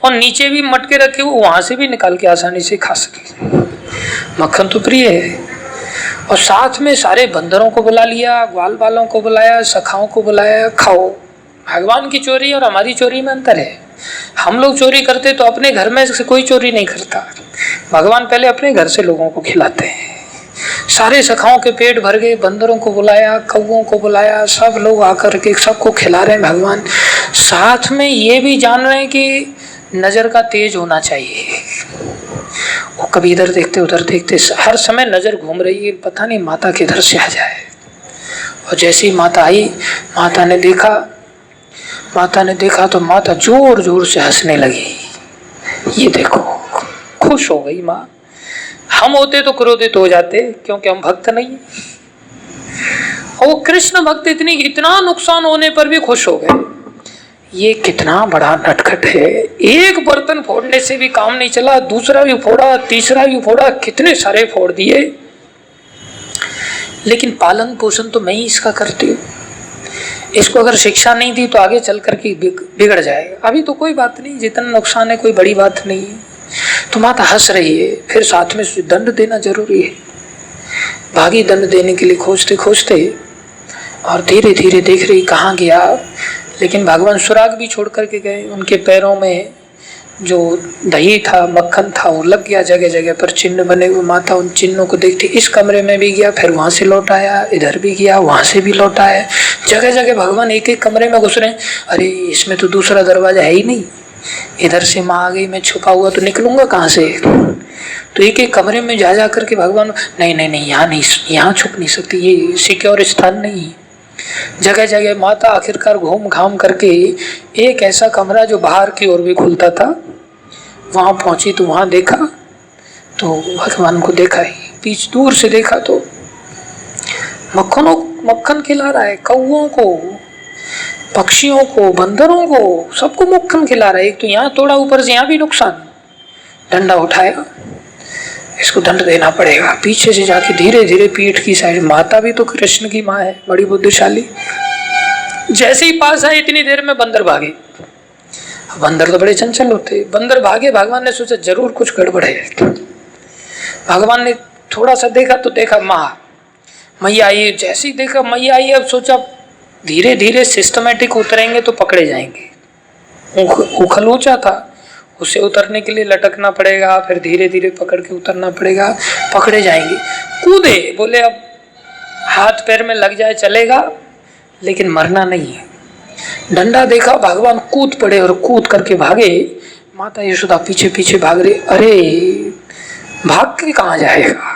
और नीचे भी मटके रखे हुए, वहां से भी निकाल के आसानी से खा सके। मक्खन तो प्रिय है। और साथ में सारे बंदरों को बुला लिया, ग्वाल वालों को बुलाया, सखाओं को बुलाया, खाओ। भगवान की चोरी और हमारी चोरी में अंतर है। हम लोग चोरी करते तो अपने घर में से कोई चोरी नहीं करता, भगवान पहले अपने घर से लोगों को खिलाते हैं। सारे सखाओं के पेट भर गए, बंदरों को बुलाया, कौओं को बुलाया, सब लोग आकर के सबको खिला रहे हैं भगवान। साथ में ये भी जान रहे हैं कि नजर का तेज होना चाहिए। वो कभी इधर देखते उधर देखते, हर समय नजर घूम रही है, पता नहीं माता किधर से आ जाए। और जैसे ही माता आई, माता ने देखा तो माता जोर जोर से हंसने लगी। ये देखो, खुश हो गई माँ। हम होते तो क्रोधित हो जाते, क्योंकि हम भक्त नहीं। और वो कृष्ण भक्त इतना नुकसान होने पर भी खुश हो गए। ये कितना बड़ा नटखट है, एक बर्तन फोड़ने से भी काम नहीं चला, दूसरा भी फोड़ा, तीसरा भी फोड़ा, कितने सारे फोड़ दिए, लेकिन पालन पोषण तो मैं ही इसका करती हूँ। इसको अगर शिक्षा नहीं दी तो आगे चल करके बिगड़ जाएगा। अभी तो कोई बात नहीं, जितना नुकसान है कोई बड़ी बात नहीं है। तो माता हंस रही है। फिर साथ में दंड देना जरूरी है। भागी दंड देने के लिए खोजते खोजते, और धीरे धीरे देख रही कहाँ गया, लेकिन भगवान सुराग भी छोड़ करके गए। उनके पैरों में जो दही था, मक्खन था, वो लग गया, जगह जगह पर चिन्ह बने हुए। माता उन चिन्हों को देखती, इस कमरे में भी गया, फिर वहां से लौट आया, इधर भी गया, वहां से भी लौट आया। जगह जगह भगवान एक एक कमरे में घुस रहे हैं। अरे इसमें तो दूसरा दरवाजा है ही नहीं, इधर से माँ आ गई, मैं छुपा हुआ तो निकलूंगा कहाँ से? तो एक एक कमरे में जा जा करके भगवान, नहीं, यहाँ छुप नहीं सकती, ये सिक्योर स्थान नहीं। जगह जगह माता आखिरकार घूम घाम करके एक ऐसा कमरा जो बाहर की ओर भी खुलता था, वहां पहुंची। तो वहां देखा तो भगवान को देखा ही, बीच दूर से देखा तो मक्खन खिला रहा है, कौओं को, पक्षियों को, बंदरों को, सबको मक्खन खिला रहा है। एक तो यहाँ तोड़ा, ऊपर से यहाँ भी नुकसान। डंडा उठाया, इसको दंड देना पड़ेगा। पीछे से जाके धीरे धीरे पीठ की साइड, माता भी तो कृष्ण की माँ है, बड़ी बुद्धिशाली। जैसे ही पास आए इतनी देर में बंदर भागे। बंदर तो बड़े चंचल होते, बंदर भागे। भगवान ने सोचा जरूर कुछ गड़बड़ है। भगवान ने थोड़ा सा देखा तो देखा मैया आई। जैसे ही देखा मैया आई, अब सोचा धीरे धीरे सिस्टमेटिक उतरेंगे तो पकड़े जाएंगे। उखल ऊंचा था, उसे उतरने के लिए लटकना पड़ेगा, फिर धीरे धीरे पकड़ के उतरना पड़ेगा, पकड़े जाएंगे। कूदे, बोले अब हाथ पैर में लग जाए चलेगा, लेकिन मरना नहीं है। डंडा देखा, भगवान कूद पड़े और कूद करके भागे। माता यशोदा पीछे पीछे भाग रही। अरे भाग के कहाँ जाएगा,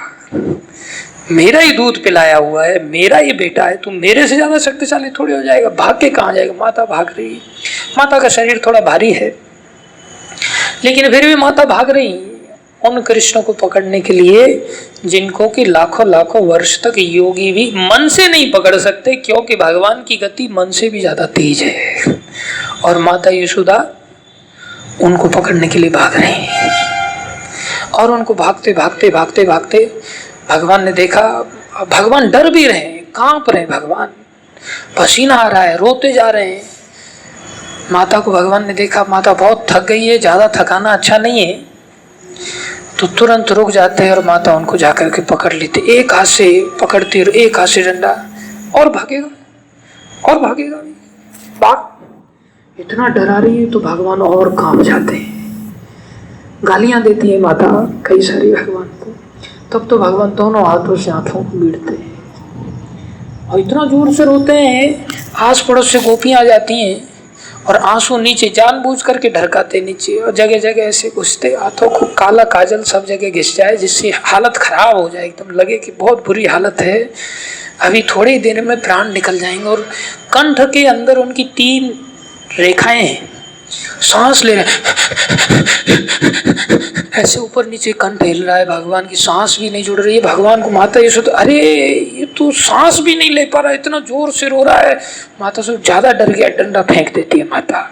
मेरा ही दूध पिलाया हुआ है, मेरा ही बेटा है, तुम मेरे से ज्यादा शक्तिशाली थोड़ी हो जाएगा, भाग के कहाँ जाएगा। माता भाग रही। माता का शरीर थोड़ा भारी है, लेकिन फिर भी माता भाग रही उन कृष्ण को पकड़ने के लिए, जिनको कि लाखों लाखों वर्ष तक योगी भी मन से नहीं पकड़ सकते, क्योंकि भगवान की गति मन से भी ज्यादा तेज है। और माता यशोदा उनको पकड़ने के लिए भाग रही। और उनको भागते भागते भागते भागते भगवान ने देखा, भगवान डर भी रहे, कांप रहे, भगवान पसीना आ रहा है, रोते जा रहे हैं। माता को भगवान ने देखा, माता बहुत थक गई है, ज्यादा थकाना अच्छा नहीं है, तो तुरंत रुक जाते हैं और माता उनको जाकर के पकड़ लेते। एक हाथ से पकड़ती और एक हाथ से डंडा, और भागेगा और भागेगा। भाग, इतना डरा रही है तो भगवान और कांप जाते हैं। गालियां देती है माता कई सारी भगवान को। तब तो भगवान दोनों हाथों से आंखों को बीड़ते हैं और इतना जोर से रोते हैं, आस पड़ोस से गोपियां आ जाती हैं और आंसू नीचे जानबूझ करके ढरकाते नीचे, और जगह जगह ऐसे घुसते, हाथों को काला काजल सब जगह घिस जाए, जिससे हालत खराब हो जाए, एकदम लगे कि बहुत बुरी हालत है, अभी थोड़ी देर में प्राण निकल जाएंगे। और कंठ के अंदर उनकी 3 रेखाएं हैं, सांस ले रहे, ऐसे ऊपर नीचे कंठ हिल रहा है, भगवान की सांस भी नहीं जुड़ रही है। भगवान को माता यशोदा, अरे ये तो सांस भी नहीं ले पा रहा, इतना जोर से रो रहा है। माता से ज्यादा डर गया, डंडा फेंक देती है माता।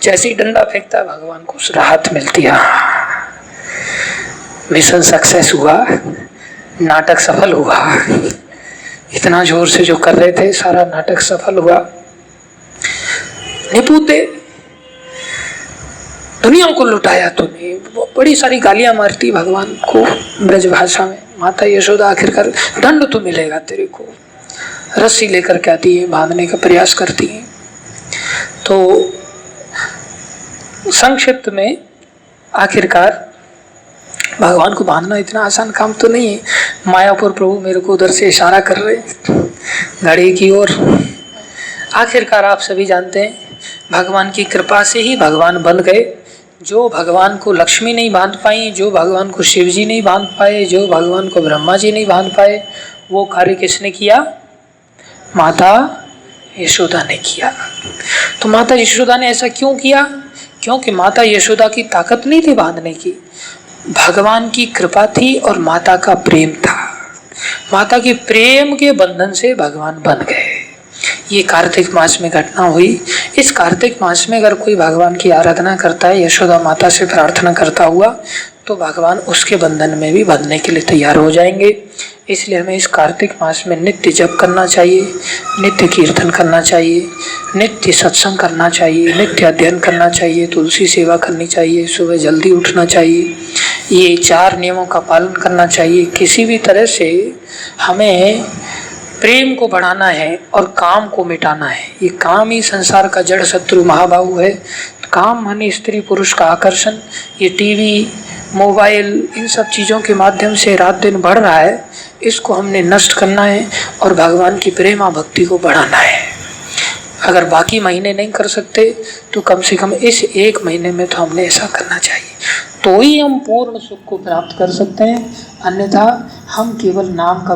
जैसे ही डंडा फेंकता है भगवान को राहत मिलती है, मिशन सक्सेस हुआ, नाटक सफल हुआ। इतना जोर से जो कर रहे थे सारा नाटक सफल हुआ। निपुते दुनिया को लुटाया तूने, बड़ी सारी गालियां मारती भगवान को ब्रज भाषा में। माता यशोदा आखिरकार दंड तो मिलेगा तेरे को, रस्सी लेकर के आती है, बांधने का प्रयास करती है। तो संक्षिप्त में आखिरकार भगवान को बांधना इतना आसान काम तो नहीं है। मायापुर प्रभु मेरे को उधर से इशारा कर रहे घड़ी की ओर। आखिरकार आप सभी जानते हैं भगवान की कृपा से ही भगवान बन गए। जो भगवान को लक्ष्मी नहीं बांध पाई, जो भगवान को शिव जी नहीं बांध पाए, जो भगवान को ब्रह्मा जी नहीं बांध पाए, वो कार्य किसने किया? माता यशोदा ने किया। तो माता यशोदा ने ऐसा क्यों किया? क्योंकि माता यशोदा की ताकत नहीं थी बांधने की, भगवान की कृपा थी और माता का प्रेम था। माता के प्रेम के बंधन से भगवान बन गए। ये कार्तिक मास में घटना हुई। इस कार्तिक मास में अगर कोई भगवान की आराधना करता है, यशोदा माता से प्रार्थना करता हुआ, तो भगवान उसके बंधन में भी बंधने के लिए तैयार हो जाएंगे। इसलिए हमें इस कार्तिक मास में नित्य जप करना चाहिए, नित्य कीर्तन करना चाहिए, नित्य सत्संग करना चाहिए, नित्य अध्ययन करना चाहिए, तुलसी सेवा करनी चाहिए, सुबह जल्दी उठना चाहिए। ये 4 नियमों का पालन करना चाहिए। किसी भी तरह से हमें प्रेम को बढ़ाना है और काम को मिटाना है। ये काम ही संसार का जड़ शत्रु महाबाहु है। काम माने स्त्री पुरुष का आकर्षण। ये टीवी, मोबाइल, इन सब चीज़ों के माध्यम से रात दिन बढ़ रहा है, इसको हमने नष्ट करना है और भगवान की प्रेमा भक्ति को बढ़ाना है। अगर बाकी महीने नहीं कर सकते तो कम से कम इस 1 महीने में तो हमने ऐसा करना चाहिए, तो ही हम पूर्ण सुख को प्राप्त कर सकते हैं। अन्यथा हम केवल नाम का